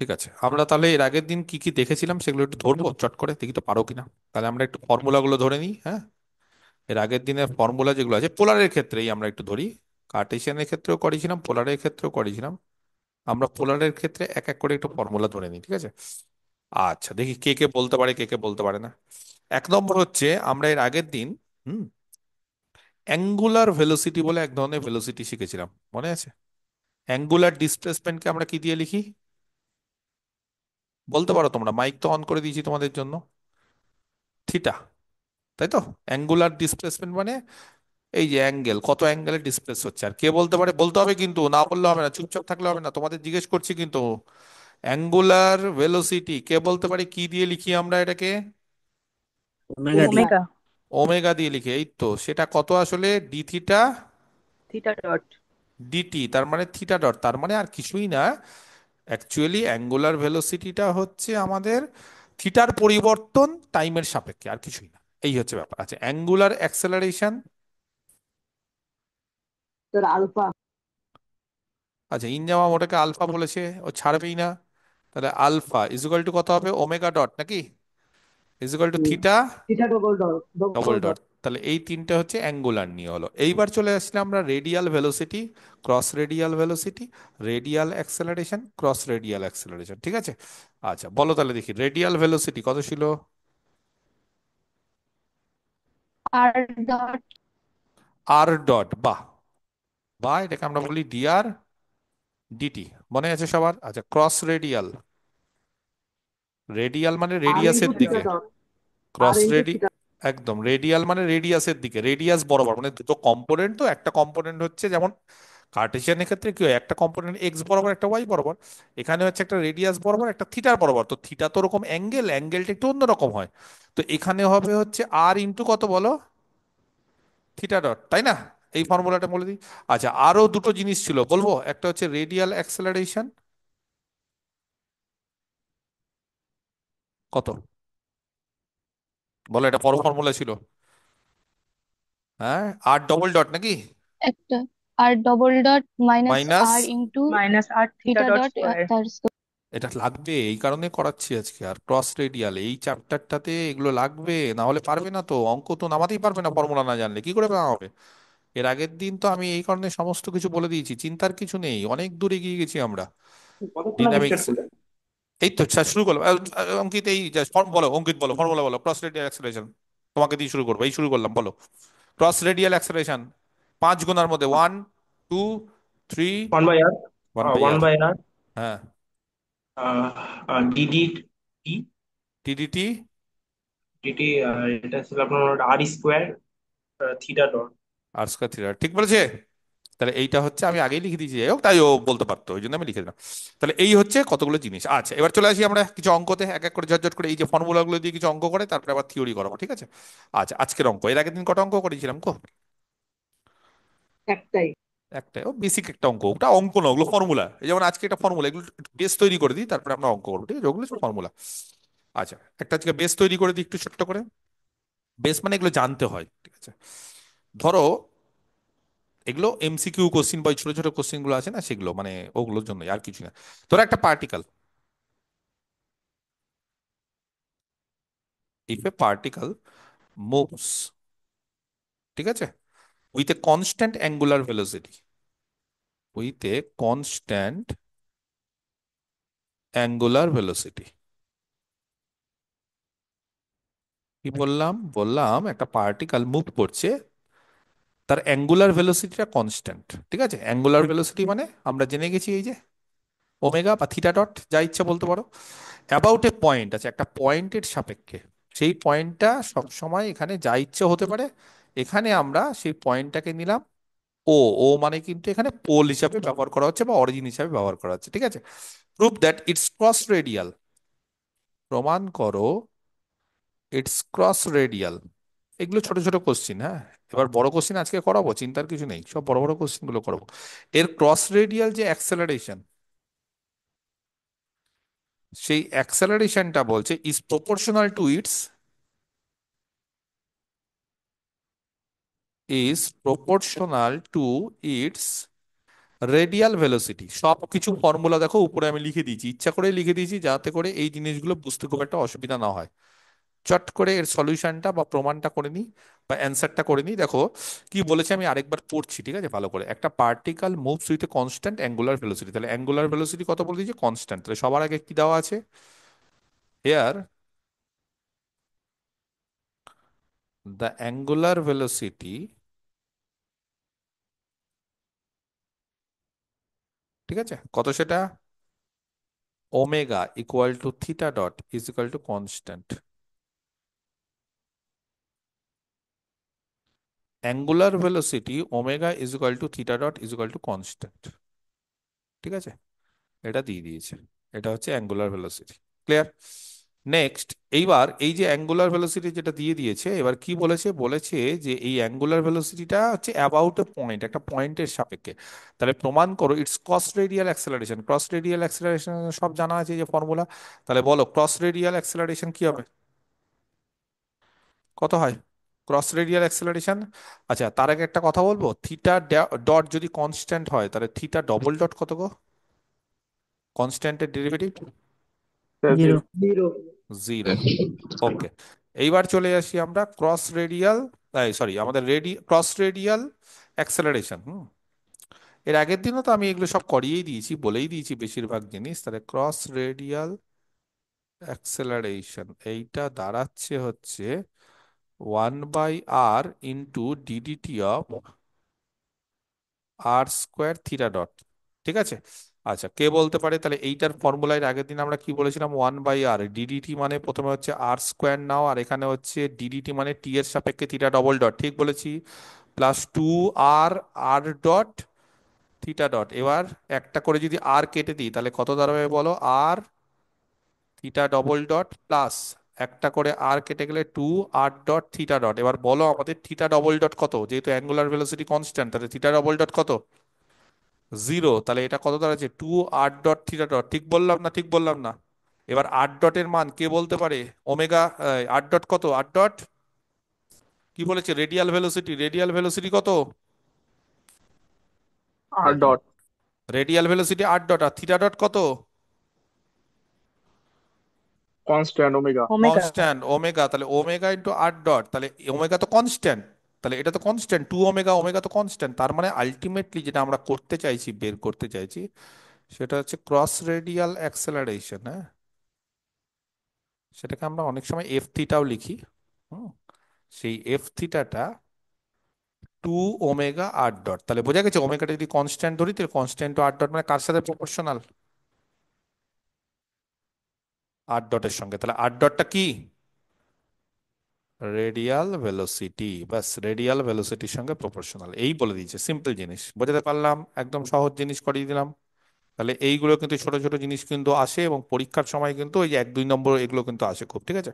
ঠিক আছে, আমরা তাহলে এর আগের দিন কি কি দেখেছিলাম সেগুলো একটু ধরবো চট করে, দেখি তো পারো কিনা। তাহলে আমরা একটু ফর্মুলাগুলো ধরে নিই, হ্যাঁ। এর আগের দিনের ফর্মুলা যেগুলো আছে পোলারের ক্ষেত্রেই আমরা একটু ধরি। কার্টেশিয়ানের ক্ষেত্রেও করেছিলাম, পোলারের ক্ষেত্রেও করেছিলাম। আমরা পোলারের ক্ষেত্রে এক এক করে একটু ফর্মুলা ধরে নিই, ঠিক আছে। আচ্ছা, দেখি কে কে বলতে পারে কে কে বলতে পারে না। এক নম্বর হচ্ছে, আমরা এর আগের দিন হুম অ্যাঙ্গুলার ভেলোসিটি বলে এক ধরনের ভেলোসিটি শিখেছিলাম, মনে আছে? অ্যাঙ্গুলার ডিসপ্লেসমেন্টকে আমরা কি দিয়ে লিখি? বলতে পারো তোমরা, মাইক তো অন করে দিয়েছি তোমাদের জন্য। থিটা, তাই তো। অ্যাঙ্গুলার ডিসপ্লেসমেন্ট মানে এই যে অ্যাঙ্গেল, কত অ্যাঙ্গেলে ডিসপ্লেস হচ্ছে। আর কে বলতে পারে? বলতে হবে কিন্তু, না বললে হবে না, চুপচাপ থাকলে হবে না, তোমাদের জিজ্ঞেস করছি কিন্তু। অ্যাঙ্গুলার ভেলোসিটি কে বলতে পারে, কি দিয়ে লিখি আমরা এটাকে? Omega D. ওমেগা। ওমেগা দিয়ে লিখি, এই তো। সেটা কত আসলে? D theta theta dot. Dt, তার মানে থিটা ডট, তার মানে আর কিছুই না। অ্যাকচুয়ালি অ্যাঙ্গুলার ভেলোসিটিটা হচ্ছে আমাদের থিটার পরিবর্তন টাইমের সাপেক্ষে, আর কিছুই না। এই হচ্ছে ব্যাপার। আচ্ছা, অ্যাঙ্গুলার অ্যাক্সেলারেশন। Sir alpha. আচ্ছা, ইনজামাম ওটাকে আলফা বলেছে, ও ছাড়বেই না। তাহলে আলফা ইজুকাল টু কত হবে? ওমেগা ডট নাকি? Is equal to theta theta double dot double double dot. Dot. তাহলে এই তিনটে হচ্ছে অ্যাঙ্গুলার নিয়ে হলো। এইবার চলে আসলাম আমরা radial velocity, cross radial velocity, radial acceleration, cross radial acceleration, ঠিক আছে। আচ্ছা বলো তাহলে দেখি, রেডিয়াল ভেলোসিটি কত ছিল? আর ডট। আর ডট, বাহ। বা এটাকে আমরা বলি ডিআর ডিটি, মনে আছে সবার? আচ্ছা, ক্রস রেডিয়াল, রেডিয়াল মানে আর ইন্টু রেডিয়াসের থিটা দিকে। ডট। আর ক্রস ইন্টু রেডি থিটা। একদম, রেডিয়াল মানে রেডিয়াসের দিকে, রেডিয়াস বরাবর, মানে দুটো কম্পোনেন্ট, তো একটা কম্পোনেন্ট হচ্ছে যেমন কার্টেশিয়ানের ক্ষেত্রে কি হয়, একটা কম্পোনেন্ট এক্স বরাবর একটা ওয়াই বরাবর। এখানে হচ্ছে একটা রেডিয়াস বরাবর একটা থিটার বরাবর, তো থিটা তো ওরকম অ্যাঙ্গেল, অ্যাঙ্গেলটা একটু অন্যরকম হয়। তো এখানে হবে হচ্ছে আর ইন্টু কত বলো? থিটা ডট, তাই না? এই ফর্মুলাটা বলে দিই। আচ্ছা, আরো দুটো জিনিস ছিল বলবো, একটা হচ্ছে রেডিয়াল অ্যাক্সেলারেশন। কত? বলো, এটা বড় ফর্মুলা ছিল। হ্যাঁ, আর ডবল ডট নাকি? একটা r double dot minus minus, r into minus r theta theta dot dot square. তার স্কয়ার। এটা লাগবে, এই কারণে করাচ্ছি আজকে। আর ক্রস রেডিয়াল এই চ্যাপ্টারটাতে এগুলো লাগবে, না হলে পারবে না তো। অঙ্ক তো নামাতেই পারবে না, ফর্মুলা না জানলে কি করে হবে? এর আগের দিন তো আমি এই কারণে সমস্ত কিছু বলে দিয়েছি, চিন্তার কিছু নেই, অনেক দূর এগিয়ে গেছি আমরা কতক্ষণ আগে স্টার্ট ডিনামিক্স। করলে? এই তো শুরু করলাম। অঙ্কিত, এই বলো অঙ্কিত, বলো ফর্মুলা বলো, ক্রস রেডিয়াল অ্যাক্সেলারেশন। তোমাকে দিয়ে শুরু করবো, এই শুরু করলাম, বলো। ক্রস রেডিয়াল অ্যাক্সেলারেশন, পাঁচ গুণার মধ্যে one, two, three. One by r. One by one r, by r. হ্যাঁ। D d t. T d t d t. এটা ছিল আপনার r square theta dot. R square theta, ঠিক বলেছে। তাহলে এইটা হচ্ছে, আমি আগেই লিখে দিয়েছি, যাই হোক, তাই ও বলতে পারতো, ওই জন্য আমি লিখে দিলাম। তাহলে এই হচ্ছে কতগুলো জিনিস। আচ্ছা, এবার চলে আসি আমরা কিছু অঙ্কতে, এক এক করে ঝটঝট করে এই যে ফর্মুলাগুলো দিয়ে কিছু অঙ্ক করে, তারপরে আবার থিওরি করাবো, ঠিক আছে। আচ্ছা, আজকের অঙ্ক, এর আগের দিন কটা অঙ্ক করেছিলাম কো? একটাই। একটাই, ও বেসিক একটা অঙ্ক, ওটা অঙ্ক না, ওগুলো ফর্মুলা। এই যেমন আজকে একটা ফর্মুলা, এগুলো বেস তৈরি করে দিই, তারপরে আমরা অঙ্ক করবো, ঠিক আছে, ওগুলো ফর্মুলা। আচ্ছা, একটা আজকে বেস তৈরি করে দিই একটু ছোট্ট করে। বেস মানে এগুলো জানতে হয়, ঠিক আছে। ধরো, এগুলো এমসিকিউ কোশ্চিন বা ছোট ছোট কোশ্চিন গুলো আছে না, সেগুলো মানে ওগুলোর জন্য, আর কিছু না। ধরো একটা particle, if A particle moves, ঠিক আছে, with a constant angular velocity, with a constant angular velocity. কি বললাম? বললাম একটা পার্টিকেল মুভ করছে, তার অ্যাঙ্গুলার ভেলোসিটিটা কনস্ট্যান্ট, ঠিক আছে। অ্যাঙ্গুলার ভেলোসিটি মানে আমরা জেনে গেছি, এই যে ওমেগা বা থিটা ডট, যা ইচ্ছা বলতে পারো। অ্যাবাউট এ পয়েন্ট আছে, একটা পয়েন্টের সাপেক্ষে, সেই পয়েন্টটা সব সময় এখানে যা ইচ্ছে হতে পারে। এখানে আমরা সেই পয়েন্টটাকে নিলাম ও। ও মানে কিন্তু এখানে পোল হিসাবে ব্যবহার করা হচ্ছে বা অরিজিন হিসাবে ব্যবহার করা হচ্ছে, ঠিক আছে। Prove that it's cross radial, প্রমাণ করো ইটস ক্রস রেডিয়াল। এগুলো ছোট ছোট কোশ্চিন, হ্যাঁ। এবার বড় কোশ্চিন আজকে করাবো, চিন্তার কিছু নেই, সব বড় বড় কোশ্চিন গুলো করাবো। এর ক্রস রেডিয়াল যে অ্যাক্সেলারেশন, সেই অ্যাক্সেলারেশনটা বলছে is proportional to its, is proportional to its radial velocity, সব কিছু ফর্মুলা দেখো উপরে আমি লিখে দিয়েছি, ইচ্ছা করে লিখে দিয়েছি যাতে করে এই জিনিসগুলো বুঝতে খুব একটা অসুবিধা না হয়। চট করে এর সলিউশনটা বা প্রমাণটা করে নিই, বা অ্যান্সারটা করে নিই। দেখো কি বলেছে, আমি আরেকবার পড়ছি, ঠিক আছে ভালো করে। একটা particle moves with a constant angular velocity, তাহলে অ্যাঙ্গুলার ভেলোসিটি কত বলে দিয়েছে? কনস্ট্যান্ট। তাহলে সবার আগে কি দেওয়া আছে? হেয়ার দ্য অ্যাঙ্গুলার ভেলোসিটি, ঠিক আছে, কত সেটা? Omega equal to theta dot is equal to constant. Angular velocity omega is equal two theta dot is equal to constant, ঠিক আছে, এটা দিয়ে দিয়েছে। এটা হচ্ছে অ্যাঙ্গুলার ভেলোসিটি। ক্লিয়ার? নেক্সট, এইবার এই যে অ্যাঙ্গুলার ভেলোসিটি যেটা দিয়ে দিয়েছে, এবার কি বলেছে? বলেছে যে এই অ্যাঙ্গুলার ভেলোসিটিটা হচ্ছে অ্যাবাউট এ পয়েন্ট, একটা পয়েন্টের সাপেক্ষে। তাহলে প্রমাণ করো it's cross radial acceleration. Cross radial acceleration সব জানা আছে যে ফর্মুলা। তাহলে বলো ক্রস রেডিয়াল অ্যাক্সেলারেশন কি হবে? কত হয় ক্রস রেডিয়াল অ্যাক্সেলারেশন? আচ্ছা, তার আগে একটা কথা বলবো, থিটা ডট যদি কনস্ট্যান্ট হয় তাহলে থিটা ডবল ডট কত গো? কনস্ট্যান্টের ডেরিভেটিভ? জিরো। জিরো। জিরো। ওকে, এইবার চলে আসি আমরা ক্রস রেডিয়াল, সরি, আমাদের ক্রস রেডিয়াল অ্যাক্সেলারেশন। এর আগের দিনও তো আমি এগুলো সব করিয়েই দিয়েছি, বলেই দিয়েছি বেশিরভাগ জিনিস। তাহলে ক্রস রেডিয়াল অ্যাক্সেলারেশন এইটা দাঁড়াচ্ছে হচ্ছে 1/r × DDT of r² theta dot, ঠিক আছে। আচ্ছা, কে বলতে পারে তাহলে এইটার ফর্মুলার আগের দিন আমরা কি বলেছিলাম? 1/r ডিডিটি মানে প্রথমে হচ্ছে r² নাও, আর এখানে হচ্ছে ডিডিটি মানে টি এর সাপেক্ষে থিটা ডবল ডট, ঠিক বলেছি, প্লাস 2r থিটা ডট। এবার একটা করে যদি আর কেটে দিই তাহলে কত দাঁড়াবে বলো? আর থিটা ডবল ডট প্লাস একটা করে আর কেটে গেলে 2r ডট থিটা ডট। এবার বলো আমাদের থিটা ডবল ডট কত? যেহেতু অ্যাঙ্গুলার ভেলোসিটি কনস্ট্যান্ট, তাহলে থিটা ডবল ডট কত? জিরো। তাহলে এটা কত দাঁড়াচ্ছে? 2r dot theta dot. ঠিক বললাম না? ঠিক বললাম না? এবার আর ডটের মান কে বলতে পারে? ওমেগা। আর ডট কত? আর ডট কি বলেছে? Radial velocity. রেডিয়াল ভেলোসিটি কত? R dot radial velocity r dot, r theta dot কত? Constant omega. Omega. Constant omega. তাহলে ওমেগা ইন্টু আর ডট, তাহলে ওমেগা তো কনস্ট্যান্ট, তাহলে এটা তো কনস্ট্যান্ট 2 ওমেগা, ওমেগা তো কনস্ট্যান্ট। তার মানে আলটিমেটলি যেটা আমরা করতে চাইছি, বের করতে চাইছি, সেটা হচ্ছে ক্রস রেডিয়াল অ্যাক্সেলারেশন। হ্যাঁ, সেটাকে আমরা অনেক সময় এফ থিটাও লিখি। হুম, সেই এফ থিটাটা 2 ওমেগা আর ডট। তাহলে বোঝা গেছে, ওমেগাটা যদি কনস্ট্যান্ট ধরি তাহলে কনস্ট্যান্ট আর ডট মানে কার সাথে প্রপোর্শনাল? আর ডটের সঙ্গে। তাহলে আর ডটটা কি? Radial velocity. বাস, রেডিয়াল ভেলোসিটির সঙ্গে প্রপোর্শনাল, এই বলে দিয়েছে। সিম্পল জিনিস, বোঝাতে পারলাম? একদম সহজ জিনিস করিয়ে দিলাম। তাহলে এইগুলো কিন্তু ছোট ছোট জিনিস কিন্তু আসে, এবং পরীক্ষার সময় কিন্তু ওই যে 1-2 নম্বর এগুলো কিন্তু আসে খুব, ঠিক আছে।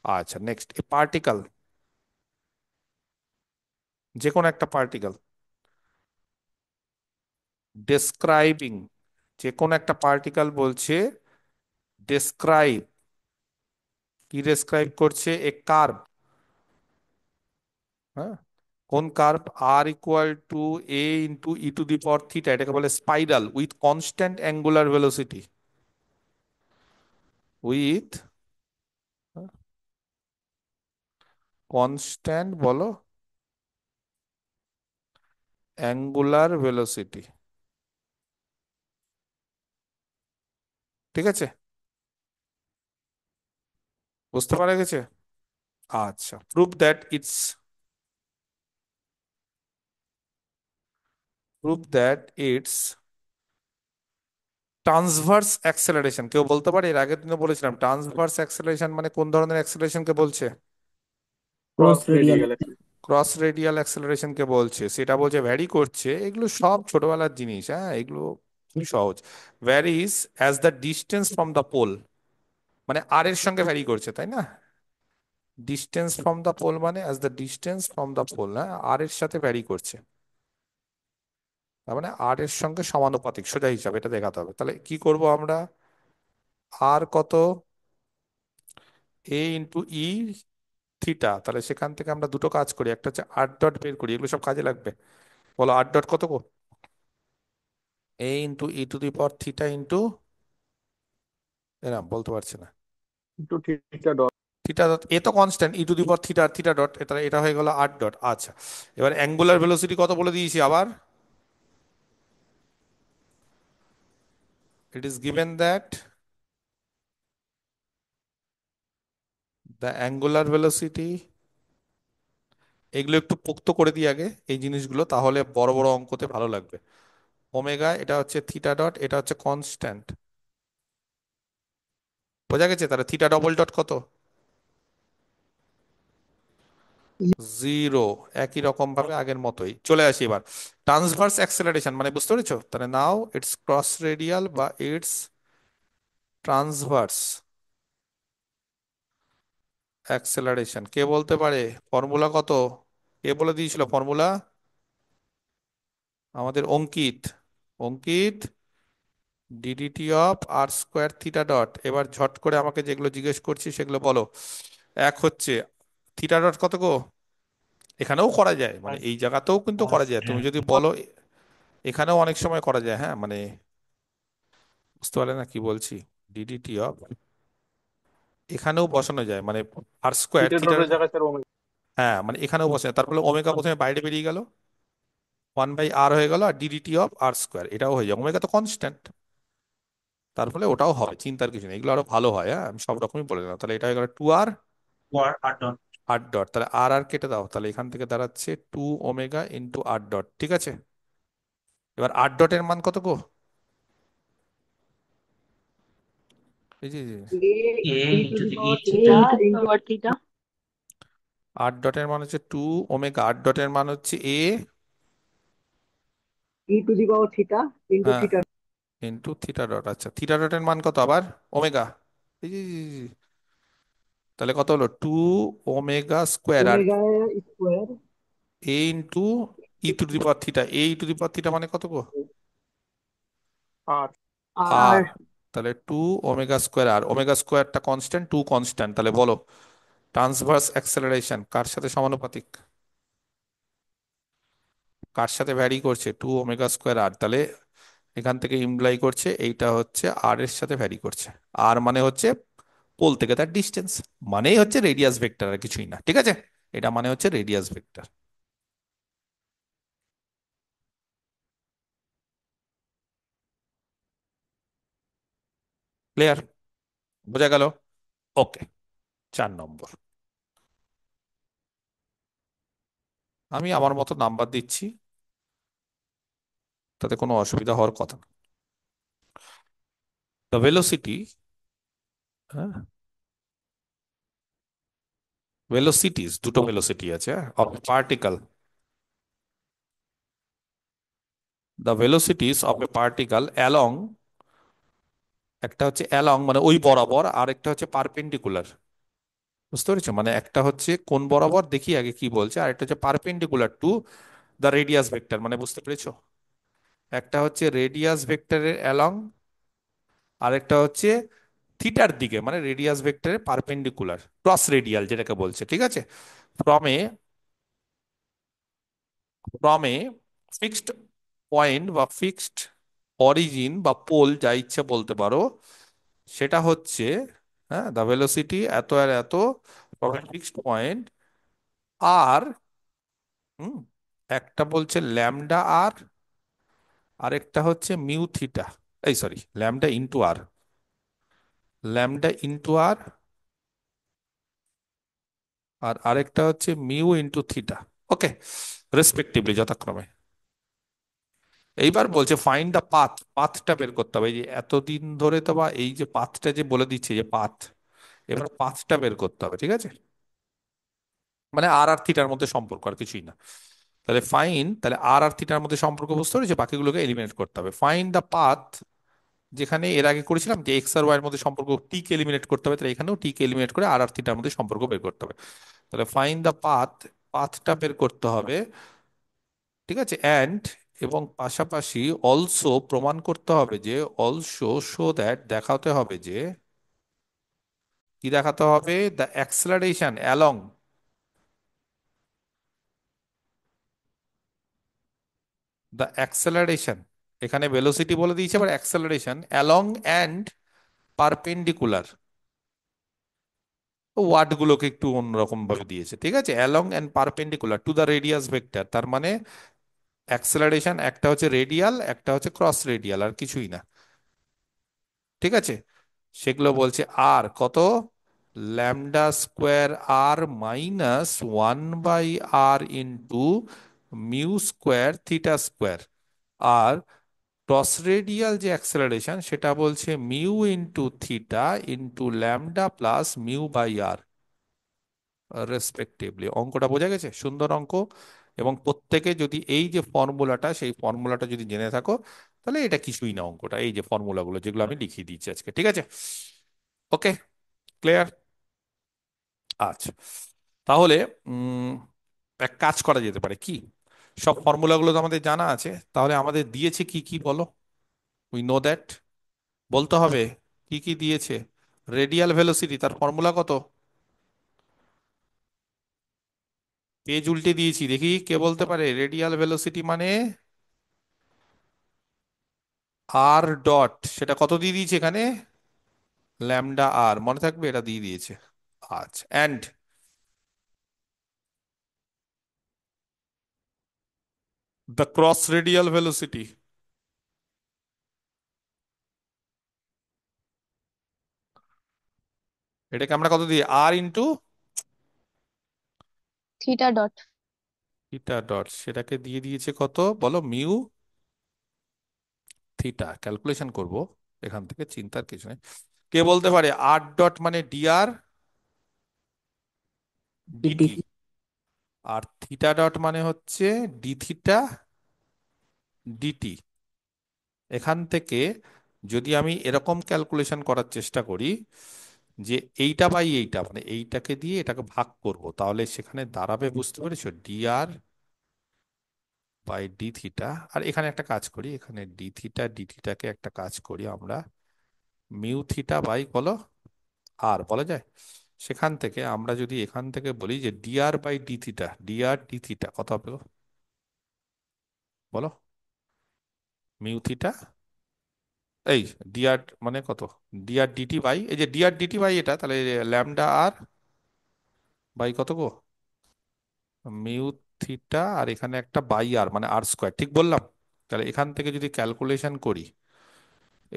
আচ্ছা, নেক্সট, পার্টিকেল, যে কোনো একটা পার্টিকেল ডেসক্রাইবিং, যে কোনো একটা পার্টিকেল বলছে ডেসক্রাইব, কি ডেসক্রাইব করছে? A curve. হ্যাঁ, কোন কার্ভ? r = a × e⁻θ, এটাকে বলে spiral with constant angular velocity. With constant বলো অ্যাঙ্গুলার ভেলোসিটি, ঠিক আছে, বুঝতে পারা গেছে? আচ্ছা, prove that it's transverse acceleration. কেউ বলতে পারে? এর আগের দিনে বলেছিলাম ট্রান্সভার্স অ্যাক্সেলারেশন মানে কোন ধরনের অ্যাক্সেলারেশন কে বলছে? Cross cross radial. Radial. Cross radial acceleration কে বলছে, সেটা বলছে ভ্যারি করছে। এগুলো সব ছোটবেলার জিনিস, হ্যাঁ, এগুলো খুবই সহজ। Varies as the distance from the pole, মানে আর এর সঙ্গে ভ্যারি করছে, তাই না? ডিস্টেন্স ফ্রম দ্য পোল মানে as the distance from the pole, হ্যাঁ, আর এর সাথে ভ্যারি করছে। তার মানে আর এর সঙ্গে সমানুপাতিক, সোজা হিসাব এটা দেখাতে হবে। তাহলে কি করব আমরা? আর কত? a × e⁻θ। তাহলে সেখান থেকে আমরা দুটো কাজ করি, একটা হচ্ছে আর ডট বের করি, এগুলো সব কাজে লাগবে। বলো আর ডট কত গো? A into e to the power theta into, এরম বলতে পারছি না, into theta dot. Theta dot, a তো constant, e to the power theta r theta dot, এটা এটা হয়ে গেল আর ডট। আচ্ছা, এবার অ্যাঙ্গুলার ভেলোসিটি কত বলে দিয়েছি আবার, it is given that the angular velocity, এগুলো একটু পোক্ত করে দিই আগে এই জিনিসগুলো, তাহলে বড় বড় অঙ্কতে ভালো লাগবে। ওমেগা, এটা হচ্ছে থিটা ডট, এটা হচ্ছে কনস্ট্যান্ট, বোঝা গেছে? তাহলে থিটা ডবল ডট কত, জিরো। একই রকম ভাবে আগের মতোই চলে আসি এবার ট্রান্সভার্স অ্যাক্সেলারেশন, মানে বুঝতে পেরেছো? তাহলে নাও ইটস ক্রস রেডিয়াল বা ইটস ট্রান্সভার্স অ্যাক্সেলারেশন, কে বলতে পারে? ফর্মুলা কত, কে বলে দিয়েছিল ফর্মুলা? আমাদের Ankit. Ankit, d d t of R square theta dot. এবার ঝট করে আমাকে যেগুলো জিজ্ঞেস করছি সেগুলো বলো। এক হচ্ছে থিটা ডট কত গো, এখানেও করা যায়, মানে এই জায়গাতেও কিন্তু করা যায়, তুমি কনস্ট্যান্ট। যদি বলো এখানেও অনেক সময় করা যায়, হ্যাঁ মানে বুঝতে পারলে না কি বলছি? ডিডিটি অফ এখানেও বসানো যায়, মানে আর স্কোয়ার থিটা থিটার, ডটের জায়গায় স্যার ওমেগা। হ্যাঁ মানে এখানেও বসে, তারপরে ওমেগা প্রথমে বাইরে বেরিয়ে গেল, ওয়ান বাই আর হয়ে গেল, আর ডিডিটি অফ আর স্কোয়ার এটাও হয়ে যায়, ওমেগা তো কনস্ট্যান্ট, তার ফলে ওটাও হবে, চিন্তার কিছু নেই, এগুলো আরো ভালো হয়। হ্যাঁ আমি সব রকমই বলে দিলাম, তাহলে এটা হয়ে গেল two r r dot. R dot, তাহলে আর আর কেটে দাও, তাহলে এখান থেকে দাঁড়াচ্ছে two omega into r dot, ঠিক আছে? এবার আর ডটের মান কত গো, এই যে এ ইন্টু দি ই থিটা। আর ডটের মান হচ্ছে টু ওমেগা, আর ডটের মান হচ্ছে এ, হ্যাঁ ইন্টু থিটা ডট। আচ্ছা থিটা ডটের মান কত আবার, ওমেগা, এই যে তাহলে কত হলো two omega square r a into e to the power theta, a e to the power theta মানে কত গো, আর আর, তাহলে টু ওমেগা স্কোয়ার, আর ওমেগা স্কোয়ারটা কনস্ট্যান্ট, টু কনস্ট্যান্ট, তাহলে বলো ট্রান্সভার্স অ্যাক্সেলারেশন কার সাথে সমানুপাতিক, কার সাথে ভ্যারি করছে, টু ওমেগা স্কোয়ার আর, তাহলে এখান থেকে ইমপ্লাই করছে এইটা হচ্ছে আর এর সাথে ভ্যারি করছে। আর মানে হচ্ছে পোল থেকে তার ডিস্টেন্স, মানেই হচ্ছে রেডিয়াস ভেক্টর, আর কিছুই না, ঠিক আছে? এটা মানে হচ্ছে রেডিয়াস ভেক্টর। ক্লিয়ার, বোঝা গেল? ওকে, 4 নম্বর, আমি আমার মতো নাম্বার দিচ্ছি, তাতে কোনো অসুবিধা হওয়ার কথা না। দ্য ভেলোসিটি, হ্যাঁ ভেলোসিটিস, দুটো ভেলোসিটি আছে of particle, the velocities of a particle along, একটা হচ্ছে অ্যালং মানে ওই বরাবর, আর একটা হচ্ছে পারপেন্ডিকুলার, বুঝতে পেরেছো? মানে একটা হচ্ছে কোন বরাবর দেখি আগে কি বলছে, আর একটা হচ্ছে perpendicular to the radius vector, মানে বুঝতে পেরেছো? একটা হচ্ছে রেডিয়াস ভেক্টরের অ্যালং, আর একটা হচ্ছে থিটার দিকে, মানে রেডিয়াস ভেক্টরের পারপেন্ডিকুলার, ক্রস রেডিয়াল যেটাকে বলছে, ঠিক আছে? From a from a fixed point বা ফিক্সড অরিজিন বা পোল, যা ইচ্ছে বলতে পারো, সেটা হচ্ছে, হ্যাঁ দ্য ভেলোসিটি এত আর এত ফ্রম এ ফিক্সড পয়েন্ট আর, হুম, একটা বলছে ল্যামডা আর, আরেকটা হচ্ছে মিউ থিটা, এই সরি ল্যামডা ইন্টু আর, ল্যামডা ইন্টু আর, আর আরেকটা হচ্ছে মিউ ইন্টু থিটা, ওকে, রেসপেক্টিভলি যথাক্রমে। এইবার বলছে ফাইন্ড দ্য পাথ, পাথটা বের করতে হবে, এই যে এতদিন ধরে তো, বা এই যে পাথটা যে বলে দিচ্ছে যে পাথ, এবার পাথটা বের করতে হবে, ঠিক আছে? মানে আর আর থিটার মধ্যে সম্পর্ক, আর কিছুই না। তাহলে ফাইন, তাহলে আর আর থিটার মধ্যে সম্পর্ক বুঝতে পেরেছি, বাকিগুলোকে এলিমিনেট করতে হবে। ফাইন্ড দ্য পাথ, যেখানে এর আগে করেছিলাম যে এক্স আর ওয়াই এর মধ্যে সম্পর্ক, টি কে এলিমিনেট করতে হবে, তাহলে এখানেও টি কে এলিমিনেট করে আর আর থিটার মধ্যে সম্পর্ক বের করতে হবে। তাহলে ফাইন্ড দ্য পাথ, পাথটা বের করতে হবে, ঠিক আছে? অ্যান্ড, এবং পাশাপাশি অলসো প্রমাণ করতে হবে যে, অলসো শো দ্যাট, দেখাতে হবে যে, কি দেখাতে হবে? The acceleration along, the acceleration এখানে ভেলোসিটি বলে দিয়েছে, আবার acceleration along and perpendicular, word গুলোকে একটু অন্যরকম ভাবে দিয়েছে, ঠিক আছে। Along and perpendicular to the radius vector, তার মানে অ্যাক্সেলারেশন একটা হচ্ছে রেডিয়াল, একটা হচ্ছে ক্রস রেডিয়াল, আর কিছুই না, ঠিক আছে। সেগুলো বলছে আর কত, lambda square r minus 1/r into mu square theta square. আর ক্রস রেডিয়াল যে অ্যাক্সেলারেশন সেটা বলছে mu into theta into lambda plus mu by r respectively. অঙ্কটা বোঝা গেছে? সুন্দর অঙ্ক। এবং প্রত্যেকে যদি এই যে ফর্মুলাটা, সেই ফর্মুলাটা যদি জেনে থাকো, তাহলে এটা কিছুই না অঙ্কটা, এই যে ফর্মুলাগুলো যেগুলো আমি লিখিয়ে দিচ্ছি আজকে, ঠিক আছে। ওকে, ক্লিয়ার? আচ্ছা, তাহলে উম এক কাজ করা যেতে পারে কি, সব ফর্মুলাগুলো তো আমাদের জানা আছে, তাহলে আমাদের দিয়েছে কি কি বলো, উই নো দ্যাট, বলতে হবে কি কি দিয়েছে। রেডিয়াল ভেলোসিটি, তার ফর্মুলা কত? পেজ উল্টে দিয়েছি, দেখি কে বলতে পারে। রেডিয়াল ভেলোসিটি মানে আর ডট, সেটা কত দিয়ে দিয়েছে এখানে, ল্যামডা আর, মনে থাকবে এটা দিয়ে দিয়েছে। আচ্ছা, and the cross radial velocity, এটাকে আমরা কত দিই, r into theta dot. Theta dot, সেটাকে দিয়ে দিয়েছে কত বলো, মিউ থিটা। ক্যালকুলেশন করব এখান থেকে, চিন্তার কিছু নেই। কে বলতে পারে আর ডট মানে ডিআর ডিটি। ডিটি, আর থিটা ডট মানে হচ্ছে ডি থিটা ডিটি। এখান থেকে যদি আমি এরকম ক্যালকুলেশন করার চেষ্টা করি যে এইটা বাই এইটা, মানে এইটাকে দিয়ে এটাকে ভাগ করব, তাহলে সেখানে দাঁড়াবে, বুঝতে পেরেছো, ডিআর বাই ডি থিটা। আর এখানে একটা কাজ করি, এখানে ডি থিটা ডি থিটাকে একটা কাজ করি আমরা, মিউ থিটা বাই বলো আর বলা যায়। সেখান থেকে আমরা যদি এখান থেকে বলি যে dr by d theta, dr d theta কত হবে গো? বলো, মিউ থিটা, এই ডিআর মানে কত, ডিআর ডিটি বাই, এই যে ডিআর ডিটি বাই এটা, তাহলে ল্যামডা আর বাই কত গো, মিউ থিটা, আর এখানে একটা বাই আর মানে আর স্কোয়ার, ঠিক বললাম? তাহলে এখান থেকে যদি ক্যালকুলেশন করি,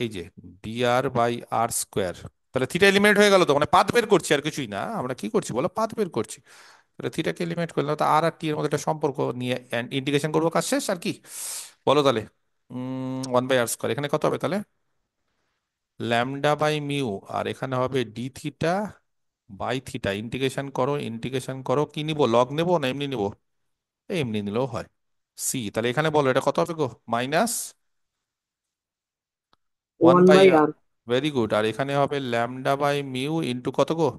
এই যে ডিআর বাই আর স্কোয়ার, তাহলে থিটা এলিমিনেট হয়ে গেল তো, মানে পাথ বের করছি, আর কিছুই না, আমরা কি করছি বলো, পাথ বের করছি। তাহলে থিটাকে এলিমিনেট করলাম, তো আর আর টি এর মধ্যে একটা সম্পর্ক নিয়ে ইন্টিগ্রেশন করবো, কাজ শেষ। আর কি বলো তাহলে, 1/r স্কোয়ার, এখানে কত হবে তাহলে, ল্যামডা বাই মিউ, আর এখানে হবে d theta by theta. Integration করো, ইন্টিগ্রেশন করো, কি নিবো, লগ নেবো না এমনি নিবো, এমনি নিলেও হয়। সি, তাহলে এখানে বলো এটা কত হবে গো, minus one one by by r. R. Very good. আর এখানে হবে ল্যামডা বাই মিউ ইন্টু কত গো,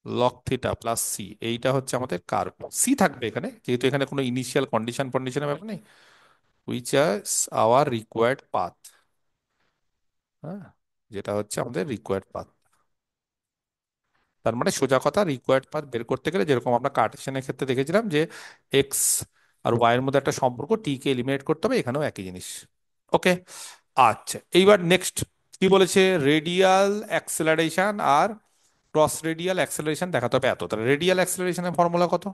লক থিটা প্লাস সি। এইটা হচ্ছে আমাদের কার্ভ, সি থাকবে এখানে, যেহেতু এখানে কোনো ইনিশিয়াল কন্ডিশন কন্ডিশনের ব্যাপার নেই, which is our required path. হ্যাঁ, যেটা হচ্ছে আমাদের রিকোয়ার্ড পাথ। তার মানে সোজা কথা, রিকোয়ার্ড পাথ বের করতে গেলে যেরকম আমরা কার্টেশিয়ানের ক্ষেত্রে দেখেছিলাম যে এক্স আর ওয়াই এর মধ্যে একটা সম্পর্ক, টি কে এলিমিনেট করতে হবে, এখানেও একই জিনিস। ওকে, আচ্ছা, এইবার নেক্সট কি বলেছে, রেডিয়াল অ্যাক্সেলারেশন আর ক্রস রেডিয়াল অ্যাক্সেলারেশন দেখাতে হবে এত। তাহলে রেডিয়াল অ্যাক্সেলারেশনের ফর্মুলা কত,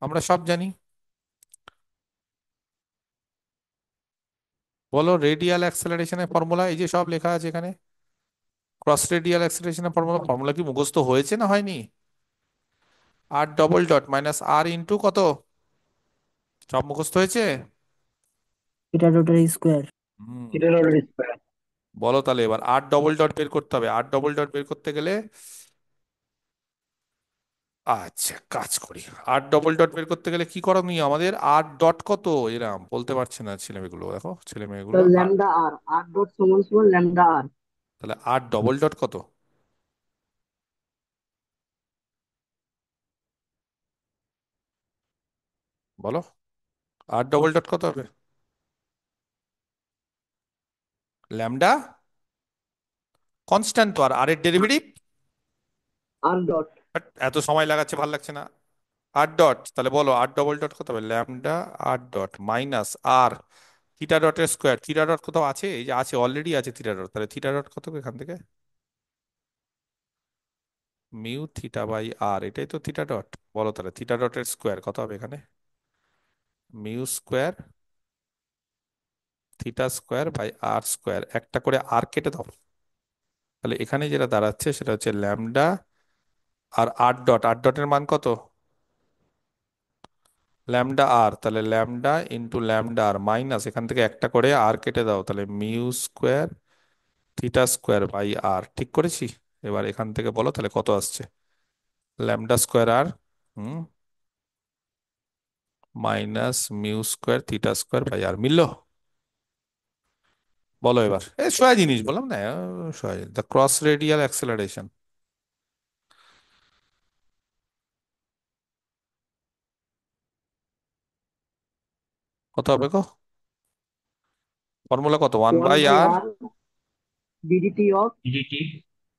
আমরা সব জানি, বলো। রেডিয়াল অ্যাক্সেলারেশনের ফর্মুলা এই যে সব লেখা আছে এখানে, ক্রস রেডিয়াল অ্যাক্সেলারেশনের ফর্মুলা, ফর্মুলা কি মুখস্থ হয়েছে না হয়নি, r double dot minus r into কত, সব মুখস্থ হয়েছে? থিটা ডটের স্কোয়ার। হুম, থিটা ডট স্কোয়ার। বলো তাহলে এবার আর ডবল ডট বের করতে হবে। আর ডবল ডট বের করতে গেলে, আচ্ছা কাজ করি, আর ডবল ডট বের করতে গেলে কি করণীয় আমাদের, আর ডট কত, এরাম বলতে পারছে না ছেলে মেয়েগুলো, দেখো ছেলে মেয়েগুলো। ল্যামডা আর, আর ডট সমান সমান ল্যামডা আর। তাহলে আর ডবল ডট কত, বলো, আর ডবল ডট কত হবে, ল্যামডা কনস্ট্যান্ট তো, আর আর এর ডেরিভেটিভ, আর ডট। এত সময় লাগাচ্ছে, ভাল লাগছে না। আর ডট, তাহলে বলো আর ডবল ডট কত হবে, lambda R dot minus r theta ডটের স্কোয়ার। থিটা ডট কোথাও আছে, এই যে আছে, অলরেডি আছে থিটা ডট, তাহলে থিটা ডট কত হবে এখান থেকে, মিউ থিটা বাই আর, এটাই তো থিটা ডট। বলো তাহলে থিটা ডটের স্কোয়ার কত হবে এখানে, mu square theta square by r square, একটা করে আর কেটে দাও। তাহলে এখানে যেটা দাঁড়াচ্ছে সেটা হচ্ছে ল্যামডা আর আর ডট, আর ডটের মান কত, ল্যামডা আর, তাহলে lambda into lambda r minus এখান থেকে একটা করে আর কেটে দাও, তাহলে mu square theta square by r. ঠিক করেছি? এবার এখান থেকে বলো তাহলে কত আসছে, ল্যামডা স্কোয়ার আর, হুম, minus mu square theta square by r, মিললো? বলো এবার, সোজা জিনিস বললাম না, সোজা, দ্য ক্রস রেডিয়াল অ্যাক্সেলারেশন কত হবে গো, ফর্মুলা কত, one one by by r r ddt of dt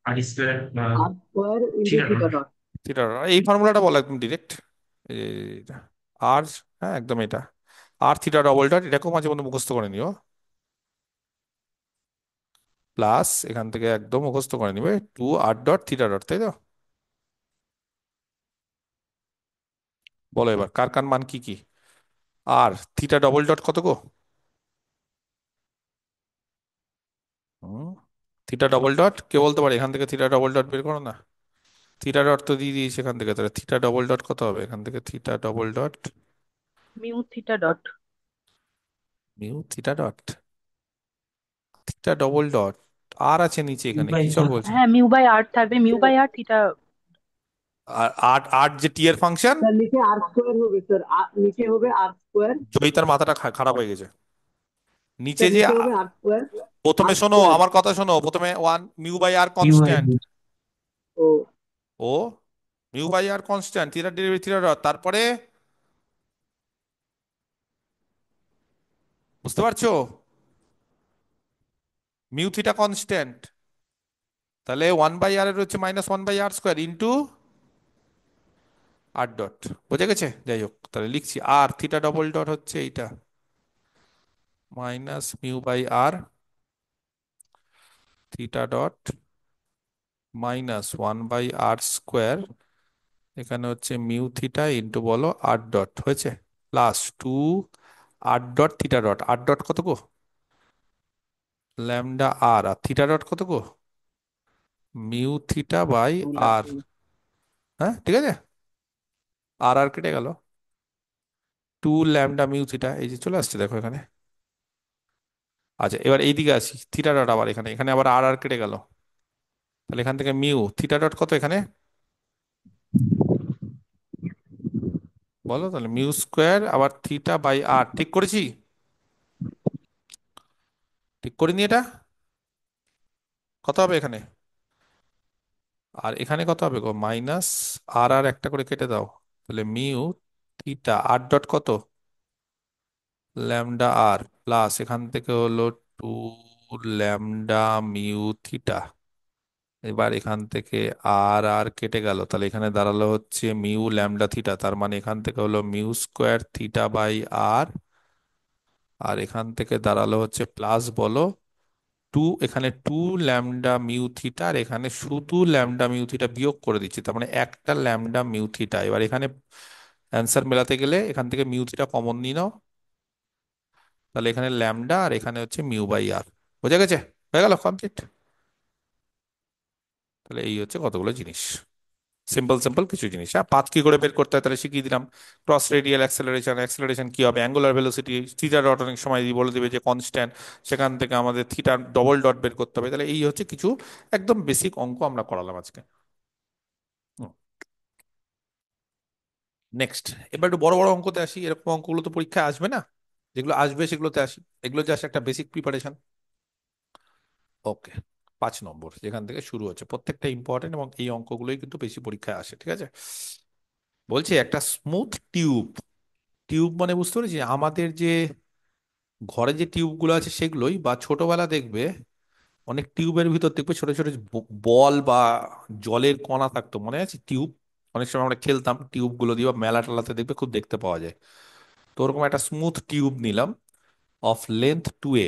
r square r square into theta theta dot. Dot. Theta, এই ফর্মুলাটা বলো একদম ডিরেক্ট, আর, হ্যাঁ একদম এটা, আর থিটা ডবল ডট, এটাকেও মাঝে মধ্যে মুখস্থ করে নিও, প্লাস এখান থেকে একদম মুখস্থ করে নিবে two r dot theta dot, তাই তো? বলো এবার কার কার মান কি কি, আর থিটা ডবল ডট কত গো, হুম, থিটা ডবল ডট কে বলতে পারে, এখান থেকে থিটা ডবল ডট বের করো না, থিটা ডট তো দিয়ে দিয়েছে এখান থেকে, তাহলে থিটা ডবল ডট কত হবে এখান থেকে, theta double dot mu theta dot. Mu theta dot, theta double dot r আছে নিচে, এখানে বাই কি সব বলছে, হ্যাঁ, মিউ বাই আর থাকবে, মিউ বাই আর থিটা। আর আট আট যে টি এর ফাংশন, স্যার নিচে আর স্কোয়ার হবে স্যার, নিচে হবে আর স্কোয়ার। জয়িতার মাথাটা খারাপ হয়ে গেছে, নিচে স্যার যে নিচে হবে আর স্কোয়ার। প্রথমে আর শোনো স্কোয়ার আমার কথা শোনো, প্রথমে one mu by r u by constant, ও ও mu by r constant, theta derivative theta dot, তারপরে বুঝতে পারছো, মিউ থিটা কনস্ট্যান্ট, তাহলে ওয়ান বাই আর এর হচ্ছে minus one by r square into r dot, বোঝা গেছে? যাই হোক, তাহলে লিখছি আর থিটা ডবল ডট হচ্ছে এইটা, minus mu by r theta dot minus one by r square, এখানে হচ্ছে মিউ থিটা ইন্টু বলো আর ডট, হয়েছে, plus two r dot theta dot, r dot কত গো, lambda r, r theta dot কত গো, mu theta by two r, হ্যাঁ ঠিক আছে, আর আর কেটে গেল, টু ল্যামডা মিউ থিটা, এই যে চলে আসছে দেখো এখানে। আচ্ছা এবার এইদিকে আসি, থিটা ডট আবার এখানে, এখানে আবার আর আর কেটে গেল, তাহলে এখান থেকে মিউ থিটা ডট কত এখানে, বলো তাহলে মিউ স্কোয়ার আবার থিটা বাই আর, ঠিক করেছি? ঠিক করিনি এটা, কত হবে এখানে, আর এখানে কত হবে গো, মাইনাস আর আর একটা করে কেটে দাও, তাহলে মিউ থিটা আর ডট কত, ল্যামডা আর, প্লাস এখান থেকে হলো টু ল্যামডা মিউ থিটা, এবার এখান থেকে আর আর কেটে গেল, তাহলে এখানে দাঁড়ালো হচ্ছে মিউ ল্যামডা থিটা, তার মানে এখান থেকে হলো mu square theta by r, আর এখান থেকে দাঁড়ালো হচ্ছে প্লাস বলো টু, এখানে টু ল্যামডা মিউ থিটা, আর এখানে শুধু ল্যামডা মিউ থিটা বিয়োগ করে দিচ্ছি, তার মানে একটা ল্যামডা মিউ থিটা। এবার এখানে অ্যান্সার মেলাতে গেলে এখান থেকে মিউ থিটা কমন নিয়ে নাও, তাহলে এখানে ল্যামডা আর এখানে হচ্ছে মিউ বাই আর, বোঝা গেছে? হয়ে গেল কমপ্লিট। তাহলে এই হচ্ছে কতগুলো জিনিস, সিম্পল সিম্পল কিছু জিনিস, হ্যাঁ পাথ কি করে বের করতে হয় তাহলে শিখিয়ে দিলাম, ক্রস রেডিয়াল অ্যাক্সেলারেশন, অ্যাক্সেলারেশন কি হবে, অ্যাঙ্গুলার ভেলোসিটি, থিটা ডট অনেক সময় বলে দিবে যে কনস্ট্যান্ট, সেখান থেকে আমাদের থিটা ডবল ডট বের করতে হবে, তাহলে এই হচ্ছে কিছু একদম বেসিক অঙ্ক আমরা করালাম আজকে। নেক্সট, এবার একটু বড় বড় অঙ্কতে আসি, এরকম অঙ্কগুলো তো পরীক্ষায় আসবে না, যেগুলো আসবে সেগুলোতে আসি, এগুলো জাস্ট একটা বেসিক প্রিপারেশন। ওকে, 5 নম্বর যেখান থেকে শুরু হচ্ছে, প্রত্যেকটা ইম্পর্টেন্ট এবং এই অঙ্কগুলোই কিন্তু বেশি পরীক্ষায় আসে, ঠিক আছে? বলছি একটা স্মুথ টিউব, টিউব মানে বুঝতে পেরেছি, আমাদের যে ঘরে যে টিউবগুলো আছে সেগুলোই, বা ছোটবেলা দেখবে অনেক টিউবের ভিতর দেখবে ছোট ছোট বল বা জলের কণা থাকতো, মনে আছে টিউব, অনেক সময় আমরা খেলতাম টিউব গুলো দিয়ে, বা মেলা টেলাতে দেখবে খুব দেখতে পাওয়া যায়। তো ওরকম একটা স্মুথ টিউব নিলাম অফ লেন্থ 2a।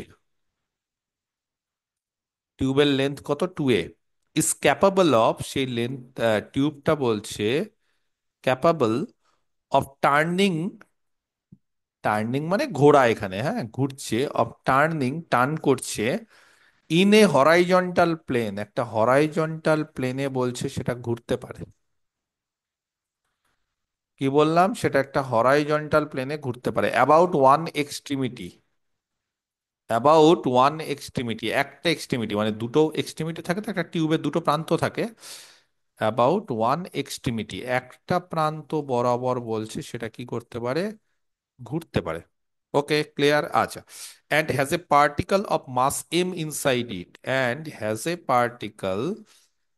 টিউবের লেন্থ কত? 2a। ইজ ক্যাপাবল অফ, সেই লেন্থ টিউবটা বলছে ক্যাপাবল অফ টার্নিং, টার্নিং মানে ঘোরা এখানে, হ্যাঁ ঘুরছে, অফ টার্নিং টার্ন করছে, ইন এ হরাইজন্টাল প্লেন, একটা হরাইজন্টাল প্লেনে বলছে সেটা ঘুরতে পারে। কি বললাম? সেটা একটা হরাইজন্টাল প্লেনে ঘুরতে পারে about one extremity. About one extremity, একটা এক্সট্রিমিটি মানে দুটো এক্সট্রিমিটি থাকে তো, একটা টিউবের দুটো প্রান্ত থাকে। অ্যাবাউট ওয়ান এক্সট্রিমিটি, একটা প্রান্ত বরাবর বলছে সেটা কি করতে পারে? ঘুরতে পারে। Okay, clear? আচ্ছা। And has a particle of mass m inside it, and has a particle,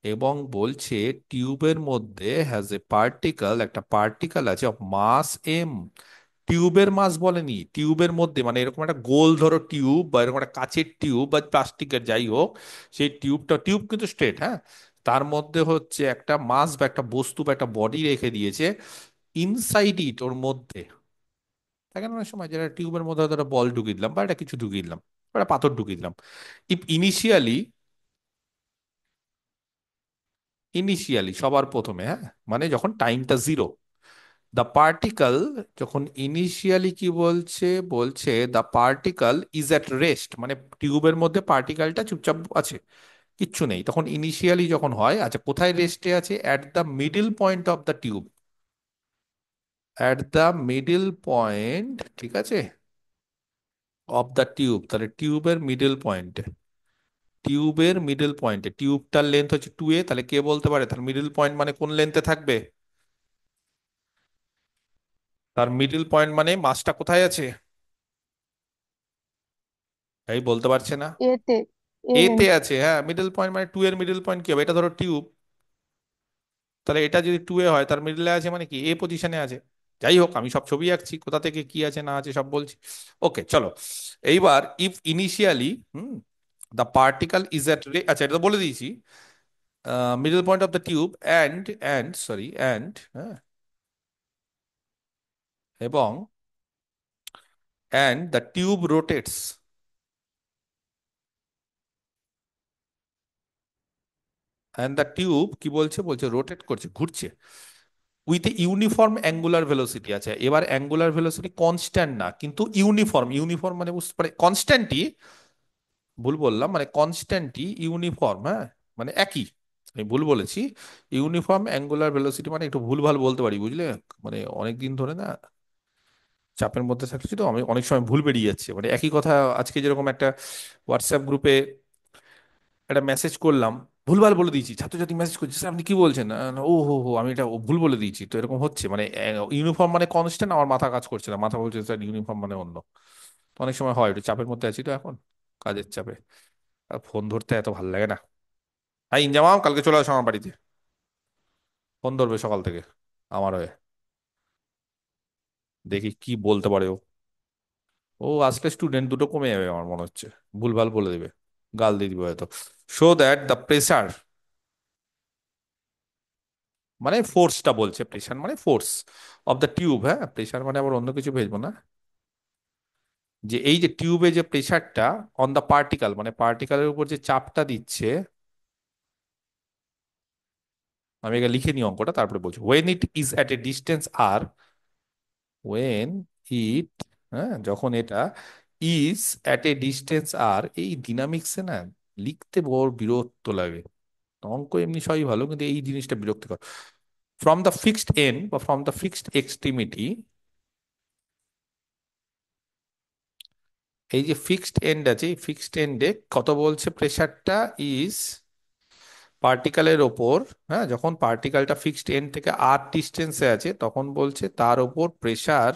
এবং বলছে টিউবের মধ্যে হ্যাজ এ পার্টিকল, একটা পার্টিকল আছে অফ মাস এম। টিউবের মাস বলেনি, টিউবের মধ্যে মানে এরকম একটা গোল ধরো টিউব, বা এরকম একটা কাচের টিউব বা প্লাস্টিকের যাই হোক, সেই টিউবটা, টিউব কিন্তু স্ট্রেট, হ্যাঁ, তার মধ্যে হচ্ছে একটা মাস বা একটা বস্তু বা একটা বডি রেখে দিয়েছে ইনসাইড ইট, ওর মধ্যে। থাকে না অনেক সময় যেটা টিউবের মধ্যে হয়তো একটা বল ঢুকিয়ে দিলাম বা একটা কিছু ঢুকিয়ে দিলাম, বা একটা পাথর ঢুকিয়ে দিলাম। ইফ ইনিশিয়ালি, ইনিশিয়ালি সবার প্রথমে, হ্যাঁ, মানে যখন টাইমটা জিরো, দ্য পার্টিকল, যখন ইনিশিয়ালি কি বলছে? বলছে the particle is at rest, মানে টিউবের মধ্যে পার্টিকেলটা চুপচাপ আছে, কিচ্ছু নেই, তখন ইনিশিয়ালি যখন হয়। আচ্ছা, কোথায় রেস্টে আছে? At the middle point of the tube, at the middle point, ঠিক আছে, অফ দ্য টিউব, তাহলে টিউবের মিডল পয়েন্টে, টিউবের মিডল পয়েন্টে, টিউবটার লেন্থ হচ্ছে 2a, তাহলে কে বলতে পারে তার মিডল পয়েন্ট মানে কোন লেন্থে থাকবে? তার মিডল পয়েন্ট মানে মাসটা কোথায় আছে? এই বলতে পারছে না। এতে এ এতে লেন্থ। আছে, হ্যাঁ, মিডল পয়েন্ট মানে 2 এর মিডল পয়েন্ট কি হবে? এটা ধরো টিউব, তাহলে এটা যদি 2a হয় তার মিডলে আছে মানে কি? এ পজিশনে আছে। যাই হোক, আমি সব ছবি আঁকছি, কোথা থেকে কি আছে না আছে সব বলছি। ওকে, চলো। এইবার if initially, hmm, the particle is এট, আচ্ছা এটা তো বলে দিয়েছি, middle point of the tube, and sorry and, হ্যাঁ, এবং and the tube rotates, and the tube কি বলছে? বলছে রোটেট করছে, ঘুরছে, উইথ ইউনিফর্ম অ্যাঙ্গুলার ভেলোসিটি। আছে এবার অ্যাঙ্গুলার ভেলোসিটি কনস্ট্যান্ট না, কিন্তু ইউনিফর্ম, ইউনিফর্ম মানে বুঝতে পারে, কনস্ট্যান্টই, ভুল বললাম, মানে কনস্ট্যান্টই ইউনিফর্ম, হ্যাঁ, মানে একই, আমি ভুল বলেছি। ইউনিফর্ম অ্যাঙ্গুলার ভেলোসিটি মানে একটু ভুলভাল বলতে পারি, বুঝলে, মানে অনেক দিন ধরে না চাপের মধ্যে থাকছি তো, আমি অনেক সময় ভুল বেরিয়ে যাচ্ছে, মানে একই কথা। আজকে যেরকম একটা হোয়াটসঅ্যাপ গ্রুপে একটা মেসেজ করলাম, ভুলভাল বলে দিয়েছি, ছাত্রছাত্রী মেসেজ করছে, "স্যার, আপনি কি বলছেন?" ও হো হো, আমি এটা ভুল বলে দিয়েছি, তো এরকম হচ্ছে, মানে ইউনিফর্ম মানে কনস্ট্যান্ট, আমার মাথা কাজ করছে না, মাথা বলছে স্যার ইউনিফর্ম মানে অন্য। তো অনেক সময় হয়, একটু চাপের মধ্যে আছি তো এখন, কাজের চাপে, আর ফোন ধরতে এত ভালো লাগে না। তাই ইনজামাম কালকে চলে আসো আমার বাড়িতে, ফোন ধরবে সকাল থেকে আমার হয়ে, দেখি কি বলতে পারে ও। ও আসলে স্টুডেন্ট দুটো কমে যাবে আমার মনে হচ্ছে, ভুলভাল বলে দেবে, গাল দিয়ে দিবে হয়তো। শো দ্যাট দ্য প্রেসার, মানে ফোর্সটা বলছে, প্রেশার মানে ফোর্স অফ দ্য টিউব, হ্যাঁ, প্রেশার মানে আবার অন্য কিছু ভেজবো না, যে এই যে টিউবে যে প্রেশারটা অন দ্য পার্টিকেল, মানে পার্টিকেলের উপর যে চাপটা দিচ্ছে, আমি এটা লিখে নিই অঙ্কটা তারপরে বলছি। When it is at a distance r, when it, হ্যাঁ, যখন এটা is at a distance r, এই ডিনামিক্সে না লিখতে বড় বিরক্ত লাগে। অঙ্ক এমনি সবই ভালো, কিন্তু এই জিনিসটা বিরক্তিকর। ফ্রম দ্য ফিক্সড এন্ড বা ফ্রম দ্য ফিক্সড এক্সট্রিমিটি, এই যে ফিক্সড এন্ড আছে, এই ফিক্সড এন্ডে কত বলছে প্রেসারটা ইজ, পার্টিকেলের ওপর, হ্যাঁ, যখন পার্টিকেলটা ফিক্সড এন্ড থেকে আর ডিস্টেন্সে আছে তখন বলছে তার ওপর প্রেসার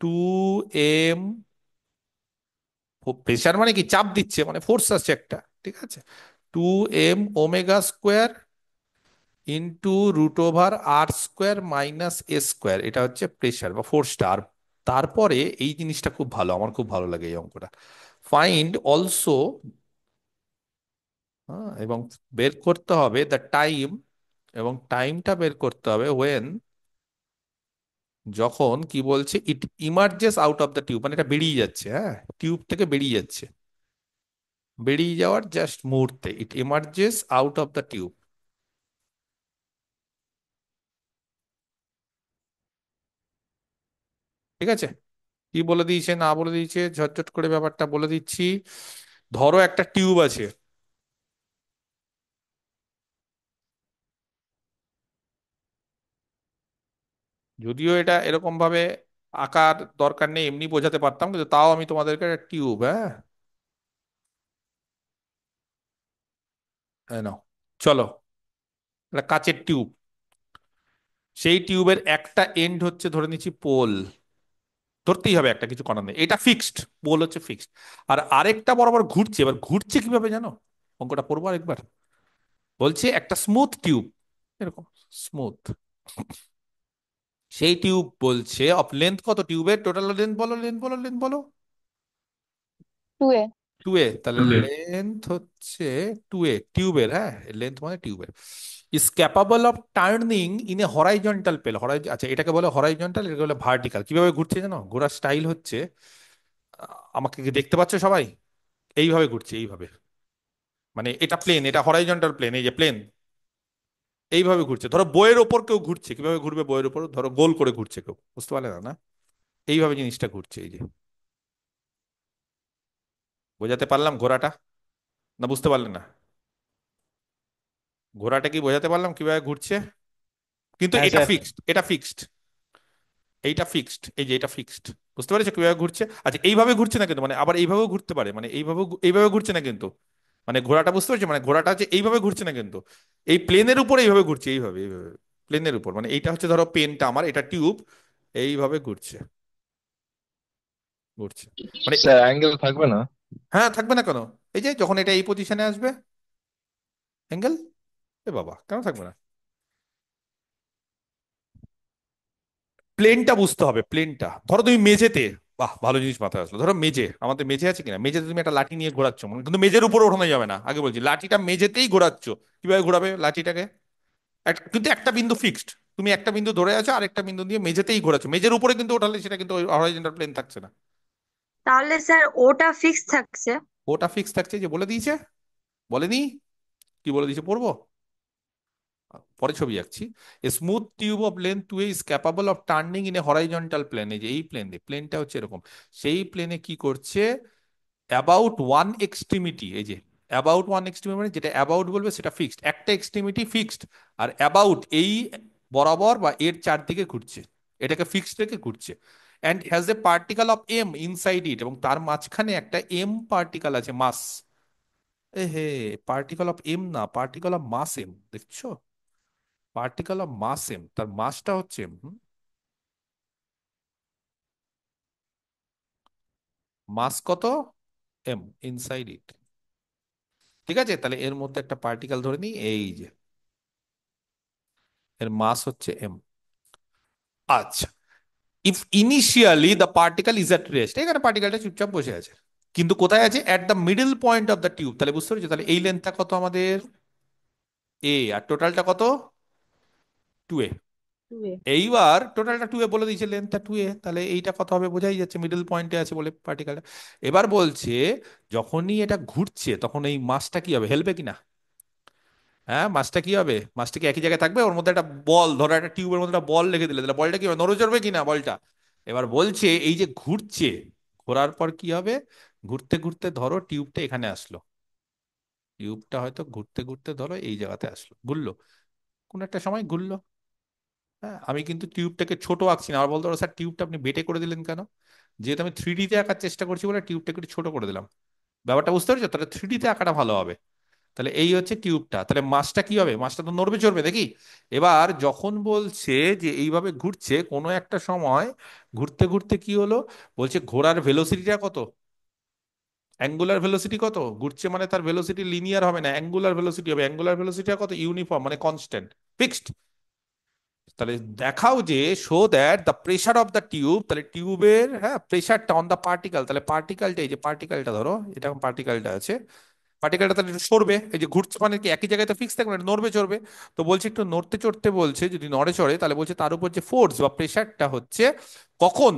2m, প্রেসার মানে কি? চাপ দিচ্ছে, মানে ফোর্স আছে একটা, ঠিক আছে, 2m omega square into √r² - a², এটা হচ্ছে প্রেসার বা ফোর্সটা। আর তারপরে এই জিনিসটা খুব ভালো, আমার খুব ভালো লাগে এই অঙ্কটা, ফাইন্ড অলসো, হ্যাঁ, এবং বের করতে হবে দ্য টাইম, এবং টাইমটা বের করতে হবে ওয়েন, যখন কি বলছে it emerges out of the tube, মানে এটা বেরিয়ে যাচ্ছে, হ্যাঁ টিউব থেকে বেরিয়ে যাচ্ছে, বেরিয়ে যাওয়ার জাস্ট মুহূর্তে it emerges out of the tube. ঠিক আছে, কি বলে দিয়েছে না বলে দিয়েছে ঝটঝট করে ব্যাপারটা বলে দিচ্ছি। ধরো একটা টিউব আছে, যদিও এটা এরকম ভাবে আকার দরকার নেই, এমনি বোঝাতে পারতাম, কিন্তু তাও আমি তোমাদেরকে টিউব, হ্যাঁ এই নাও, চলো, একটা কাচের টিউব, সেই টিউবের একটা এন্ড হচ্ছে ধরে নিচ্ছি পোল, ধরতেই হবে একটা, কিছু করার নেই, এটা ফিক্সড, পোল হচ্ছে ফিক্সড। আর আরেকটা বরাবর ঘুরছে, এবার ঘুরছে কিভাবে জানো, অঙ্কটা পড়বো আরেকবার। বলছে একটা স্মুথ টিউব, এরকম স্মুথ, সেই টিউব বলছে অফ লেন্থ কত, টিউবের টোটাল লেন্থ বলো, লেন্থ বলো, লেন্থ বলো। 2a। 2a, তাহলে লেন্থ হচ্ছে 2a টিউবের, হ্যাঁ লেন্থ মানে টিউবের, is capable of turning in a horizontal plane, আচ্ছা এটাকে বলে হরাইজন্টাল, এটাকে বলে ভার্টিক্যাল। কিভাবে ঘুরছে জানো, ঘোরার স্টাইল হচ্ছে, আমাকে কি দেখতে পাচ্ছ সবাই, এইভাবে ঘুরছে, এইভাবে, মানে এটা প্লেন, এটা হরাইজন্টাল প্লেন, এই যে প্লেন, এইভাবে ঘুরছে। ধরো বইয়ের ওপর কেউ ঘুরছে, কিভাবে ঘুরবে বইয়ের ওপর, ধরো গোল করে ঘুরছে কেউ, বুঝতে পারলে না, না এইভাবে জিনিসটা ঘুরছে, এই যে, বোঝাতে পারলাম ঘোড়াটা, না বুঝতে পারলে না, ঘোড়াটা কি বোঝাতে পারলাম কিভাবে ঘুরছে, কিন্তু হ্যাঁ এটা স্যার। ফিক্সড, এটা ফিক্সড, এইটা ফিক্সড, এই যে এটা ফিক্সড, বুঝতে পারছো কিভাবে ঘুরছে। আচ্ছা এইভাবে ঘুরছে না কিন্তু, মানে আবার এইভাবেও ঘুরতে পারে, মানে এইভাবে, এইভাবে ঘুরছে না কিন্তু, মানে ঘোড়াটা বুঝতে পারছো, মানে ঘোড়াটা হচ্ছে এইভাবে ঘুরছে না কিন্তু, এই প্লেনের উপর এইভাবে ঘুরছে, এইভাবে এইভাবে প্লেনের উপর, মানে এইটা হচ্ছে ধরো পেনটা আমার, এটা টিউব, এইভাবে ঘুরছে, ঘুরছে, মানে স্যার অ্যাঙ্গেল থাকবে না? হ্যাঁ থাকবে না কেন, এই যে যখন এটা এই পজিশনে আসবে অ্যাঙ্গেল, এ বাবা কেন থাকবে না, প্লেনটা বুঝতে হবে, প্লেনটা ধরো তুমি মেঝেতে, বাহ ভালো জিনিস মাথায় আসলো, ধরো মেঝে, আমাদের মেঝে আছে কিনা, মেঝেতে তুমি একটা লাঠি নিয়ে ঘোরাচ্ছ, কিন্তু মেঝের উপরে ওঠানো যাবে না, আগে বলছি লাঠিটা মেঝেতেই ঘোরাচ্ছ, কিভাবে ঘোরাবে লাঠিটাকে, কিন্তু একটা বিন্দু ফিক্সড, তুমি একটা বিন্দু ধরে আছো, আরেকটা বিন্দু দিয়ে মেঝেতেই ঘোরাচ্ছ, মেঝের উপরে কিন্তু ওঠালে সেটা কিন্তু হরাইজন্টাল প্লেন থাকছে না। তাহলে স্যার ওটা ফিক্স থাকছে। ওটা ফিক্স থাকছে, যে বলে দিয়েছে, বলেনি, কি বলে দিয়েছে পড়বো, পরে ছবি আঁকছি। A smooth tube of length 2a is capable of turning in a horizontal plane, এই যে এই প্লেন, প্লেনটা হচ্ছে এরকম, সেই প্লেনে কি করছে, অ্যাবাউট ওয়ান এক্সট্রিমিটি, এই যে অ্যাবাউট ওয়ান এক্সট্রিমিটি, মানে যেটা অ্যাবাউট বলবে সেটা ফিক্সড, একটা এক্সট্রিমিটি ফিক্সড, আর অ্যাবাউট এই বরাবর বা এর চারদিকে ঘুরছে, এটাকে ফিক্সড রেখে ঘুরছে, and has a particle of m inside it, এবং তার মাঝখানে একটা এম পার্টিকেল আছে, মাস, এ হে, পার্টিকেল অফ এম না, পার্টিকেল অফ মাস এম, দেখছো, পার্টিকেল অফ মাস এম, তার মাসটা হচ্ছে এম, মাস কত, এম ইনসাইড ইট, ঠিক আছে, তাহলে এর মধ্যে একটা পার্টিকেল ধরে নিই, এই যে এর মাস হচ্ছে এম। আচ্ছা, if initially the particle is at rest, এখানে পার্টিকেলটা চুপচাপ বসে আছে, কিন্তু কোথায় আছে, at the middle point of the tube, তাহলে বুঝতে পেরেছো, তাহলে এই লেন্থটা কত আমাদের, এ, আর টোটালটা কত, 2a, 2a। এইবার টোটালটা 2a বলে দিয়েছে, লেন্থটা 2a, তাহলে এইটা কত হবে বোঝাই যাচ্ছে, মিডল পয়েন্টে আছে বলে পার্টিকেলটা। এবার বলছে যখনই এটা ঘুরছে তখন এই মাসটা কি হবে, হেলবে কিনা, হ্যাঁ মাছটা কি হবে, মাছটা কি একই জায়গায় থাকবে, ওর মধ্যে একটা বল, ধরো একটা টিউবের মধ্যে একটা বল রেখে দিলে, তাহলে বলটা কি হবে, নড়ে চড়বে কিনা বলটা। এবার বলছে এই যে ঘুরছে, ঘোরার পর কি হবে, ঘুরতে ঘুরতে ধরো টিউবটা এখানে আসলো, টিউবটা হয়তো ঘুরতে ঘুরতে ধরো এই জায়গাতে আসলো, ঘুরলো, কোন একটা সময় ঘুরলো, হ্যাঁ আমি কিন্তু টিউবটাকে ছোট আঁকছি না, আর বলতে পারো স্যার টিউবটা আপনি বেটে করে দিলেন কেন, যেহেতু আমি 3D তে আঁকার চেষ্টা করছি বলে টিউবটাকে একটু ছোট করে দিলাম, ব্যাপারটা বুঝতে পারছো, তাহলে 3D তে আঁকাটা ভালো হবে। তাহলে এই হচ্ছে টিউবটা, তাহলে মাছটা কি হবে, মাছটা তো নড়বে চড়বে দেখি। এবার যখন বলছে যে এইভাবে ঘুরছে কোনো একটা সময়, ঘুরতে ঘুরতে কি হলো, বলছে ঘোড়ার ভেলোসিটিটা কত, অ্যাঙ্গুলার ভেলোসিটি কত, ঘুরছে মানে তার ভেলোসিটি লিনিয়ার হবে না, অ্যাঙ্গুলার ভেলোসিটি হবে, অ্যাঙ্গুলার ভেলোসিটিটা কত, ইউনিফর্ম মানে কনস্ট্যান্ট, ফিক্সড। তাহলে দেখাও যে show that the pressure of the tube, তাহলে টিউবের, হ্যাঁ প্রেশারটা অন দ্য পার্টিকেল, তাহলে পার্টিকেলটা, এই যে পার্টিকেলটা ধরো, এটা পার্টিকেলটা আছে, পার্টিকেলটা তাহলে একটু সরবে, এই যে ঘুরছে মানে কি একই জায়গায় তো ফিক্স থাকবে না, এটা নড়বে চড়বে। তো বলছে একটু নড়তে চড়তে, বলছে যদি নড়ে চড়ে তাহলে বলছে তার উপর যে ফোর্স বা প্রেশারটা হচ্ছে কখন,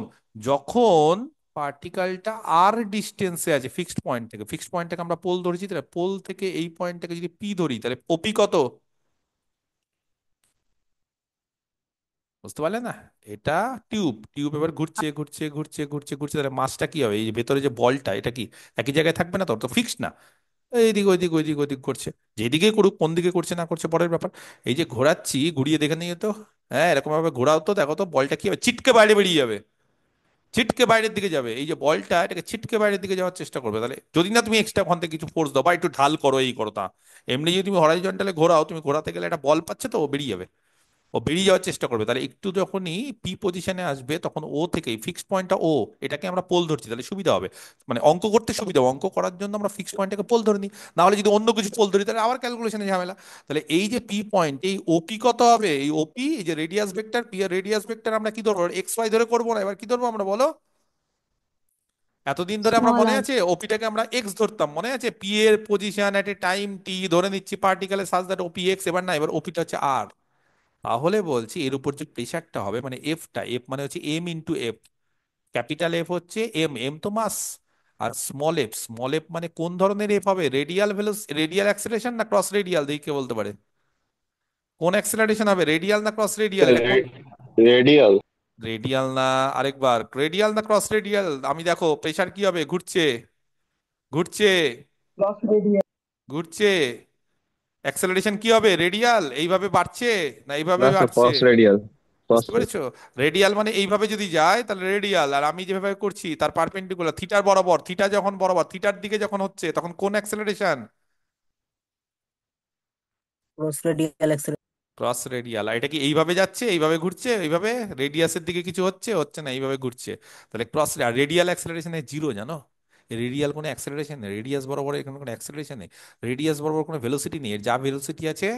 যখন পার্টিকেলটা আর ডিস্টেন্সে আছে ফিক্সড পয়েন্ট থেকে। ফিক্সড পয়েন্টটাকে আমরা পোল ধরেছি, তাহলে পোল থেকে এই পয়েন্টটাকে যদি পি ধরি তাহলে ওপি কত, বুঝতে পারলে না? এটা টিউব, টিউব এবার ঘুরছে ঘুরছে ঘুরছে ঘুরছে ঘুরছে, তাহলে মাসটা কি হবে, এই যে ভেতরে যে বলটা এটা কি একই জায়গায় থাকবে না? তো তো ফিক্সড না, এইদিক ওইদিক ওইদিক ওইদিক করছে। যেদিকে করুক, কোন দিকে করছে না করছে পরের ব্যাপার। এই যে ঘোরাচ্ছি, ঘুরিয়ে দেখে নিয়ে তো, হ্যাঁ এরকম ভাবে ঘোরাও তো, দেখো তো বলটা কি হবে, ছিটকে বাইরে বেরিয়ে যাবে, ছিটকে বাইরের দিকে যাবে। এই যে বলটা এটাকে ছিটকে বাইরের দিকে যাওয়ার চেষ্টা করবে, তাহলে যদি না তুমি এক্সট্রা ওখান থেকে কিছু ফোর্স দাও বা একটু ঢাল করো, এই করো তা। এমনি যদি তুমি হরাইজন্টালে ঘোরাও, তুমি ঘোরাতে গেলে একটা বল পাচ্ছে তো ও বেরিয়ে যাবে, ও বেরিয়ে যাওয়ার চেষ্টা করবে। তাহলে একটু যখনই পি পজিশনে আসবে তখন ও থেকে ফিক্সড পয়েন্টটা ও, এটাকে আমরা পোল ধরছি, তাহলে সুবিধা হবে, মানে অঙ্ক করতে সুবিধা হবে। অঙ্ক করার জন্য আমরা ফিক্সড পয়েন্টটাকে পোল ধরে নিই, না হলে যদি অন্য কিছু পোল ধরি তাহলে আবার ক্যালকুলেশনে ঝামেলা। তাহলে এই যে পি পয়েন্ট, এই ওপি কত হবে, এই ওপি এই যে রেডিয়াস ভেক্টর, পি এর রেডিয়াস ভেক্টর আমরা কি ধরবো, এক্স ওয়াই ধরে করবো না, এবার কি ধরবো আমরা বলো? এতদিন ধরে আমরা স্মল মনে আর। আছে ওপিটাকে আমরা এক্স ধরতাম, মনে আছে, পি এর পজিশন এট এ টাইম টি ধরে নিচ্ছি পার্টিকেলের সাজ দ্যাট ওপি এক্স, এবার না, এবার ওপিটা হচ্ছে আর। তাহলে বলছি এর উপর যে প্রেশারটা হবে মানে এফটা, এফ মানে হচ্ছে m into f. Capital f হচ্ছে এম, এম তো মাস, আর স্মল এফ, স্মল এফ মানে কোন ধরনের এফ হবে, রেডিয়াল রেডিয়াল অ্যাক্সেলারেশন না ক্রস রেডিয়াল, দেখি কে বলতে পারে কোন অ্যাক্সেলারেশন হবে, রেডিয়াল না ক্রস রেডিয়াল, এটা কোন? রেডিয়াল। রেডিয়াল না, আরেকবার, রেডিয়াল না ক্রস রেডিয়াল, আমি দেখো প্রেশার কি হবে, ঘুরছে ঘুরছে ক্রস রেডিয়াল। ঘুরছে, অ্যাক্সেলারেশন কি হবে, রেডিয়াল, এইভাবে বাড়ছে না এইভাবে না স্যার, বাড়ছে? Cross radial. ক্রস বুঝতে পেরেছো? রেডিয়াল মানে এইভাবে যদি যায় তাহলে রেডিয়াল, আর আমি যেভাবে করছি তার পারপেন্ডিকুলার, থিটার বরাবর, থিটা যখন বরাবর থিটার দিকে যখন হচ্ছে তখন কোন acceleration? Cross radial acceleration. Cross radial. আর এটা কি এইভাবে যাচ্ছে, এইভাবে ঘুরছে, এইভাবে রেডিয়াসের দিকে কিছু হচ্ছে হচ্ছে না, এইভাবে ঘুরছে, তাহলে ক্রস রেডিয়াল অ্যাক্সেলারেশনে জিরো, জানো? রেডিয়াল কোনো অ্যাক্সেলারেশন নেই, রেডিয়াস বরাবর এখানে কোনো অ্যাক্সেলারেশন নেই, রেডিয়াস বরাবর কোনো ভেলোসিটি নেই, এর যা ভেলোসিটি আছে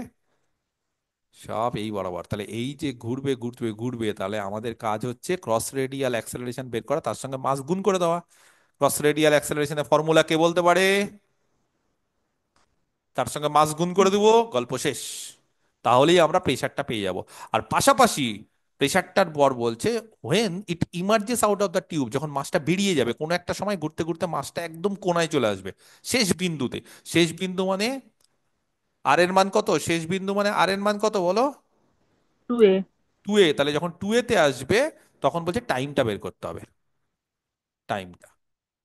সব এই বরাবর। তাহলে এই যে ঘুরবে ঘুরবে ঘুরবে, তাহলে আমাদের কাজ হচ্ছে ক্রস রেডিয়াল অ্যাক্সেলারেশন বের করা, তার সঙ্গে মাস গুণ করে দেওয়া। ক্রস রেডিয়াল অ্যাক্সেলারেশনের ফর্মুলা কে বলতে পারে? তার সঙ্গে মাস গুণ করে দেবো, গল্প শেষ। তাহলেই আমরা প্রেশারটা পেয়ে যাব। আর পাশাপাশি প্রেশারটার পর বলছে when it emerges out of the tube, যখন মাছটা বেরিয়ে যাবে কোনো একটা সময় ঘুরতে ঘুরতে মাছটা একদম কোনায় চলে আসবে, শেষ বিন্দুতে। শেষ বিন্দু মানে আর এর মান কত, শেষ বিন্দু মানে আর এর মান কত বলো? 2a। টু এ। তাহলে যখন টু এতে আসবে তখন বলছে টাইমটা বের করতে হবে, টাইমটা।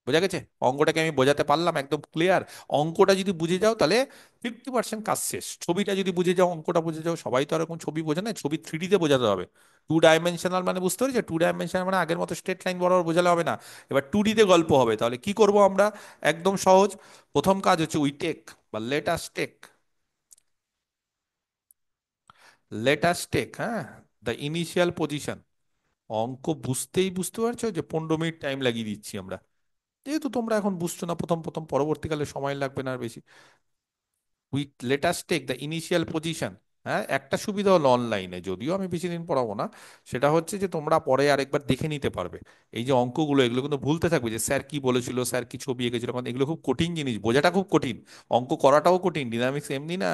বোঝা গেছে? অঙ্কটাকে আমি বোঝাতে পারলাম একদম ক্লিয়ার? অঙ্কটা যদি বুঝে যাও তাহলে 50% কাজ শেষ। ছবিটা যদি বুঝে যাও, অঙ্কটা বুঝে যাও, সবাই তো আর এরকম ছবি বোঝে না, ছবি 3D তে বোঝাতে হবে। 2 ডাইমেনশনাল মানে বুঝতে পারছি, 2 ডাইমেনশনাল মানে আগের মতো স্ট্রেট লাইন বরাবর বোঝালে হবে না, এবার 2D তে গল্প হবে। তাহলে কি করব আমরা, একদম সহজ। প্রথম কাজ হচ্ছে উই টেক বা let us take, let us take, হ্যাঁ, দ্য ইনিশিয়াল পজিশন। অঙ্ক বুঝতেই বুঝতে পারছো যে 15 মিনিট টাইম লাগিয়ে দিচ্ছি আমরা, যেহেতু তোমরা এখন বুঝছো না প্রথম প্রথম, পরবর্তীকালে সময় লাগবে না আর বেশি। We let us take the initial position. হ্যাঁ, একটা সুবিধা হলো অনলাইনে, যদিও আমি বেশি দিন পড়াবো না, সেটা হচ্ছে যে তোমরা পরে আরেকবার দেখে নিতে পারবে। এই যে অঙ্কগুলো এগুলো কিন্তু ভুলতে থাকবে, যে স্যার কি বলেছিল, স্যার কি ছবি এঁকেছিল, কারণ এগুলো খুব কঠিন জিনিস, বোঝাটা খুব কঠিন, অঙ্ক করাটাও কঠিন। ডিনামিক্স এমনি না,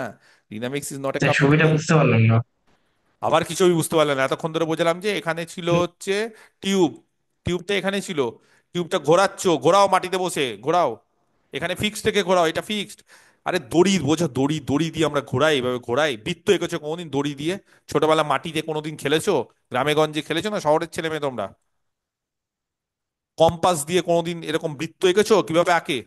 dynamics is not a sir cup of ছবিটা টি। বুঝতে পারলাম না। আবার কিছু আমি বুঝতে পারলাম না, এতক্ষণ ধরে বোঝালাম যে এখানে ছিল হচ্ছে টিউব, টিউবটা এখানে ছিল, টিউবটা ঘোরাচ্ছ, ঘোরাও মাটিতে বসে ঘোরাও, এখানে ফিক্সড থেকে ঘোরাও, এটা ফিক্সড। আরে দড়ি বোঝো, দড়ি, দড়ি দিয়ে আমরা ঘোরাই, এইভাবে ঘোরাই, বৃত্ত এঁকেছো কোনোদিন দড়ি দিয়ে? ছোটবেলা মাটিতে কোনোদিন খেলেছো? গ্রামে গঞ্জে খেলেছো না, শহরের ছেলে মেয়ে তোমরা? কম্পাস দিয়ে কোনোদিন এরকম বৃত্ত এঁকেছো, কিভাবে আঁকে?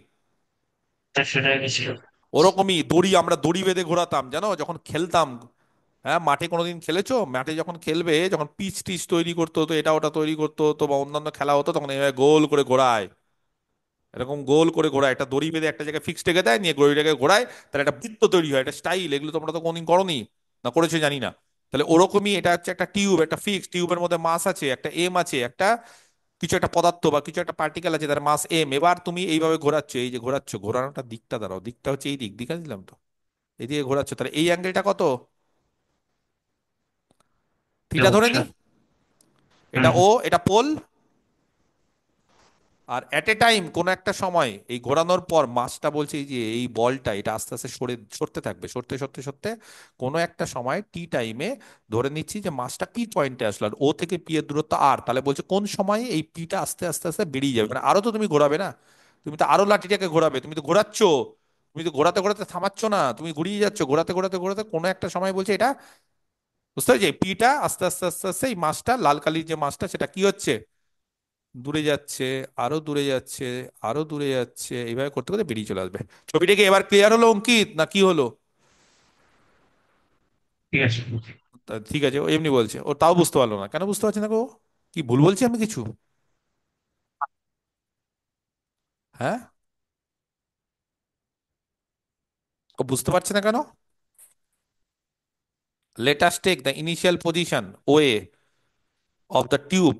স্যার সেটা কি ছিল? ওরকমই দড়ি, আমরা দড়ি বেঁধে ঘোরাতাম জানো, যখন খেলতাম। হ্যাঁ, মাঠে কোনোদিন খেলেছো? মাঠে যখন খেলবে, যখন পিচ টিচ তৈরি করতে হতো, এটা ওটা তৈরি করতে হতো, বা অন্যান্য খেলা হতো, তখন এইভাবে গোল করে ঘোরায়, এরকম গোল করে ঘোরায়, একটা দড়ি বেঁধে একটা জায়গায় ফিক্সড রেখে দেয়, নিয়ে দড়িটাকে ঘোরায়, তাহলে একটা বৃত্ত তৈরি হয়, একটা স্টাইল। এগুলো তোমরা তো কোনোদিন করোনি, না করেছো জানি না। তাহলে ওরকমই এটা হচ্ছে একটা টিউব, একটা ফিক্সড টিউবের মধ্যে মাস আছে, একটা এম আছে, একটা কিছু একটা পদার্থ বা কিছু একটা পার্টিকেল আছে, তার মাস এম। এবার তুমি এইভাবে ঘোরাচ্ছ, এই যে ঘোরাচ্ছ, ঘোরানোটা দিকটা দাঁড়াও, দিকটা হচ্ছে এই দিক, দিকে দিলাম তো, এইদিকে ঘোরাচ্ছ, তাহলে এই অ্যাঙ্গেলটা কত, থিটা ধরে নি। বুঝছো? এটা হুম। ও, এটা পোল, আর এট এ টাইম কোন একটা সময় এই ঘোরানোর পর মাসটা বলছে এই যে এই বলটা এটা আস্তে আস্তে সরতে থাকবে, সরতে সরতে সরতে কোনো একটা সময় টি টাইমে ধরে নিচ্ছি যে মাসটা পি পয়েন্টে আসলো, আর ও থেকে পি এর দূরত্ব আর, তাহলে বলছে কোন সময়ে এই পিটা আস্তে আস্তে আস্তে বেরিয়ে যাবে, মানে আরো তো তুমি ঘোরাবে না, তুমি তো আরো লাঠিটাকে ঘোরাবে, তুমি তো ঘোরাচ্ছ, তুমি তো ঘোরাতে ঘোরাতে থামাচ্ছ না, তুমি ঘুরিয়ে যাচ্ছ ঘোরাতে ঘোরাতে ঘোরাতে, কোনো একটা সময় বলছে এটা, বুঝতে পারছি পিটা আস্তে আস্তে আস্তে আস্তে এই মাসটা লাল কালির যে মাসটা সেটা কি হচ্ছে, দূরে যাচ্ছে, আরো দূরে যাচ্ছে, আরো দূরে যাচ্ছে, এইভাবে করতে করতে বেরিয়ে চলে আসবে। ছবিটা কি এবার ক্লিয়ার হলো অঙ্কিত, না কি হলো? ঠিক আছে। ঠিক আছে, ও এমনি বলছে, ও তাও বুঝতে পারলো না, কেন বুঝতে পারছে না গো? কি ভুল বলছি আমি কিছু? হ্যাঁ, ও বুঝতে পারছে না কেন? Let us take the initial position O A of the tube.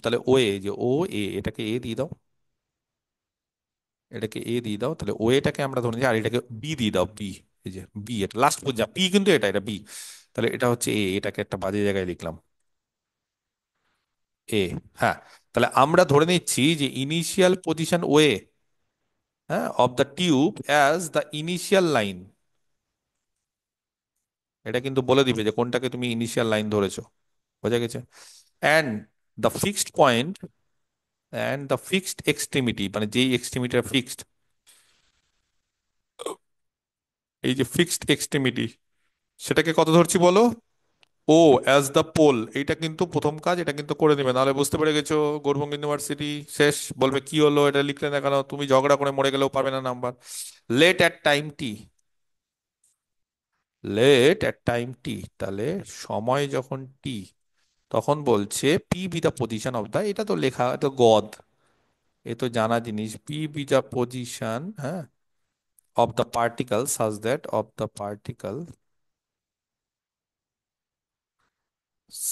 তাহলে ও এ, যে ও এ, এটাকে এ দিয়ে দাও, এটাকে এ দিয়ে দাও, তাহলে ও এটাকে আমরা ধরে নিচ্ছি, আর এটাকে বি দিয়ে দাও, বি, এই যে বি, এটা লাস্ট পর্যায়ে পি, কিন্তু এটা এটা বি, তাহলে এটা হচ্ছে এ, এটাকে একটা বাজে জায়গায় লিখলাম, এ। হ্যাঁ, তাহলে আমরা ধরে নিচ্ছি যে ইনিশিয়াল পজিশন ওয়ে, হ্যাঁ, of the tube as the initial line, এটা কিন্তু বলে দিবে যে কোনটাকে তুমি ইনিশিয়াল লাইন ধরেছো, বোঝা গেছে? And the fixed point and the fixed extremity, মানে যেই এক্সট্রিমিটি ফিক্সড, এই যে ফিক্সড এক্সট্রিমিটি, সেটাকে কত ধরছি বলো? ও অ্যাজ দ্য পোল, এইটা কিন্তু প্রথম কাজ, এটা কিন্তু করে নেবে, নাহলে বুঝতে পেরে গেছো গৌড়বঙ্গ ইউনিভার্সিটি শেষ, বলবে কি হলো এটা লিখলে না কেন, তুমি ঝগড়া করে মরে গেলেও পাবে না number. Let at time t, let at time t, তাহলে সময় যখন টি, তখন বলছে p b the position of the, এটা তো লেখা, এটা তো গদ, এ তো জানা জিনিস, পি বি দা পজিশন, হ্যাঁ, of the particle such that, of the particle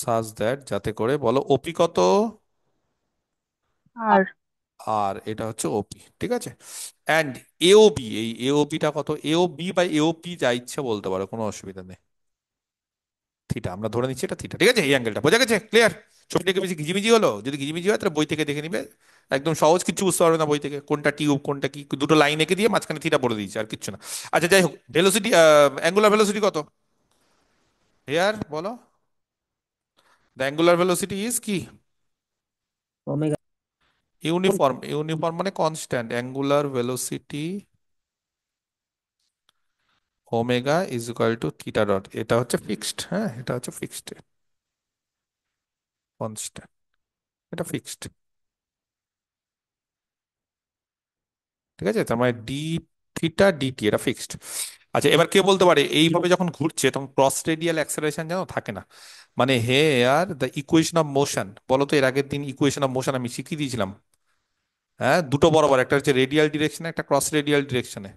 such that, যাতে করে বলো ওপি কত, আর আর এটা হচ্ছে ওপি, ঠিক আছে? অ্যান্ড এওবি, এই এওবিটা কত, এওবি বা এওপি যা ইচ্ছে বলতে পারো, কোনো অসুবিধা নেই, থিটা আমরা ধরে নিচ্ছি এটা থিটা, ঠিক আছে? এই অ্যাঙ্গেলটা বোঝা গেছে, ক্লিয়ার? ছবিটাকে বেশি ঘিজিমিজি হলো? যদি ঘিজিমিজি হয় তাহলে বই থেকে দেখে নিবে, একদম সহজ, কিছু বুঝতে পারবে না বই থেকে, কোনটা টিউব কোনটা কি, দুটো লাইন এঁকে দিয়ে মাঝখানে থিটা বলে দিয়েছে, আর কিচ্ছু না। আচ্ছা যাই হোক, ভেলোসিটি, অ্যাঙ্গুলার ভেলোসিটি কত হেয়ার বলো? দ্য অ্যাঙ্গুলার ভেলোসিটি ইজ কি? ওমেগা। ইউনিফর্ম, ইউনিফর্ম মানে constant, angular velocity omega is equal two theta dot, এটা হচ্ছে ফিক্সড, হ্যাঁ এটা হচ্ছে ফিক্সড, কনস্ট্যান্ট, এটা ফিক্সড, ঠিক আছে? তার মানে ডি থিটা ডিটি এটা ফিক্সড। আচ্ছা এবার কে বলতে পারে এইভাবে যখন ঘুরছে তখন ক্রস রেডিয়াল অ্যাক্সেলারেশন যেন থাকে না, মানে hey are the equation of motion, বলো তো, এর আগের দিন ইকুয়েশন অফ মোশন আমি শিখিয়ে দিয়েছিলাম, হ্যাঁ, দুটো বরাবর, একটা হচ্ছে রেডিয়াল ডিরেকশনে, একটা ক্রস রেডিয়াল ডিরেকশনে,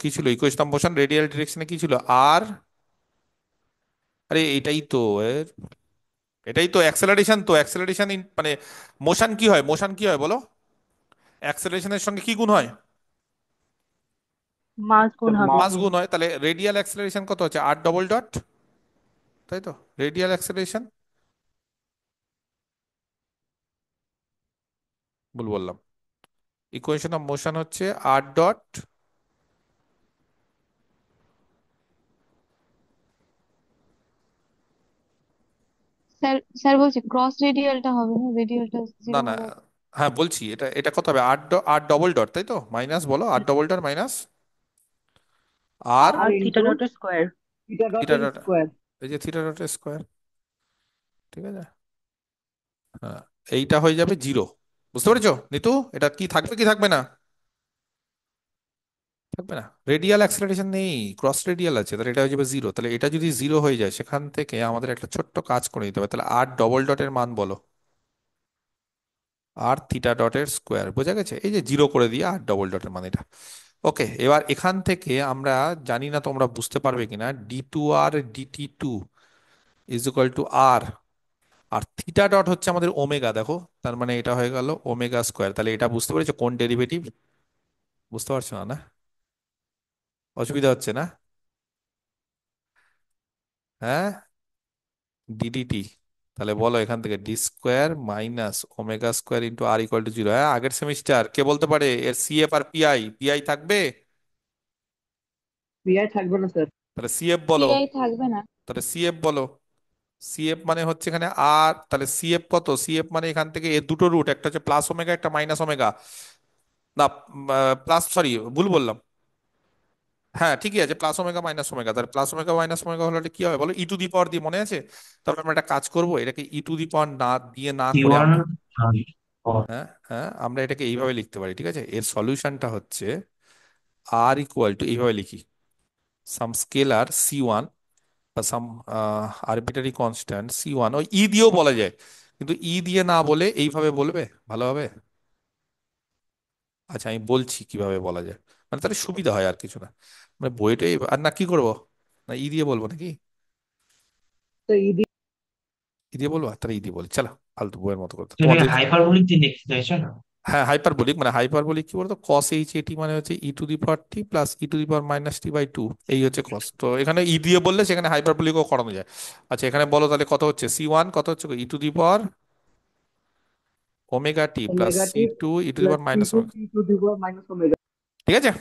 কি ছিল ইকুয়েশন অফ মোশন রেডিয়াল ডিরেকশনে, কি ছিল? আর, আরে এটাই তো এর, এটাই তো অ্যাক্সেলারেশন, তো অ্যাক্সেলারেশন মানে মোশন কি হয়, মোশন কি হয় বলো? অ্যাক্সেলারেশনের সঙ্গে কি গুণ হয়? মাস গুণ হবে। মাস গুণ হয়, তাহলে রেডিয়াল অ্যাক্সেলারেশন কত হচ্ছে, আর ডবল ডট, তাই তো? রেডিয়াল অ্যাক্সেলারেশন, ভুল বললাম, ইকুয়েশন অফ মোশন হচ্ছে আর ডট, স্যার স্যার বলছি ক্রস রেডিয়ালটা হবে না, রেডিয়ালটা না জিরো না, হবে। হ্যাঁ বলছি, এটা এটা কত হবে, আর ডবল ডট, তাই তো, মাইনাস বলো, r double dot minus r r r theta into ডটের স্কোয়ার। থিটা থিটা ডটের ডট, স্কোয়ার। এই যে থিটা ডট স্কোয়ার, ঠিক আছে? হ্যাঁ, এইটা হয়ে যাবে জিরো, বুঝতে পেরেছো নিতু? এটা কি থাকবে কি থাকবে না? থাকবে না, রেডিয়াল অ্যাক্সেলারেশন নেই, ক্রস রেডিয়াল আছে, তাহলে এটা হয়ে যাবে জিরো, তাহলে এটা যদি জিরো হয়ে যায় সেখান থেকে আমাদের একটা ছোট্ট কাজ করে দিতে হবে, তাহলে আর ডবল ডটের মান বলো, আর থিটা ডটের স্কোয়ার, বোঝা গেছে? এই যে জিরো করে দিয়ে আর ডবল ডটের মান এটা। ওকে, এবার এখান থেকে আমরা, জানি না তোমরা বুঝতে পারবে কিনা, d two r dt two is equal to r, r theta dot হচ্ছে আমাদের ওমেগা, দেখো, তার মানে এটা হয়ে গেল ওমেগা স্কোয়ার, তাহলে এটা বুঝতে পেরেছো কোন ডেরিভেটিভ? বুঝতে পারছো না না? অসুবিধা হচ্ছে না? হ্যাঁ, ডিডিটি, তাহলে বলো এখান থেকে d square minus omega square into r equal to zero. হ্যাঁ, আগের সেমিস্টার কে বলতে পারে এর সিএফ আর পিআই? পিআই থাকবে? পিআই থাকবে না স্যার। তাহলে সিএফ বলো। পিআই থাকবে না। তাহলে সিএফ বলো। সিএফ মানে হচ্ছে এখানে আর, তাহলে সিএফ কত? সিএফ মানে এখান থেকে এর দুটো রুট, একটা হচ্ছে প্লাস ওমেগা, একটা মাইনাস ওমেগা। না, প্লাস, সরি ভুল বললাম। হ্যাঁ ঠিকই আছে, প্লাস ওমেগা মাইনাস ওমেগা। তাহলে প্লাস ওমেগা মাইনাস ওমেগা হলে এটা কি হবে বলো? ই টু দি পাওয়ার দিয়ে, মনে আছে? তবে আমরা একটা কাজ করব, এটাকে ই টু দি পাওয়ার না দিয়ে না করে C1 আমরা, হ্যাঁ হ্যাঁ, আমরা এটাকে এইভাবে লিখতে পারি, ঠিক আছে? এর সলিউশনটা হচ্ছে আর ইকুয়াল টু, এইভাবে লিখি, সাম স্কেলার সি ওয়ান বা সাম আরবিটারি কনস্ট্যান্ট সি ওয়ান। ওই ই দিয়েও বলা যায়, কিন্তু ই দিয়ে না বলে এইভাবে বলবে ভালো হবে। আচ্ছা আমি বলছি কিভাবে বলা যায়, মানে তাহলে সুবিধা হয়, আর কিছু না। মানে বইটাই, আর না কি করবো, না ই দিয়ে বলবো নাকি? তো ইডি ই দিয়ে বলবো, তাহলে ই দিয়ে বলি, চলো। ফালতু বইয়ের মতো করতে তুমি তোমাদের। হাইপারবোলিক দিয়ে লিখতে চাইছো না? হ্যাঁ হাইপারবোলিক, মানে হাইপারবোলিক কি বলতো, কস এইচ এটি মানে হচ্ছে e to the power t plus e to the power minus t by two. এই হচ্ছে কস। তো এখানে ই দিয়ে বললে সেখানে হাইপারবোলিকও করানো যায়। আচ্ছা এখানে বলো তাহলে কত হচ্ছে, সি ওয়ান কত হচ্ছে, e to the power omega T plus omega c t two e to the plus power c minus two omega. E to the power minus omega. ঠিক আছে।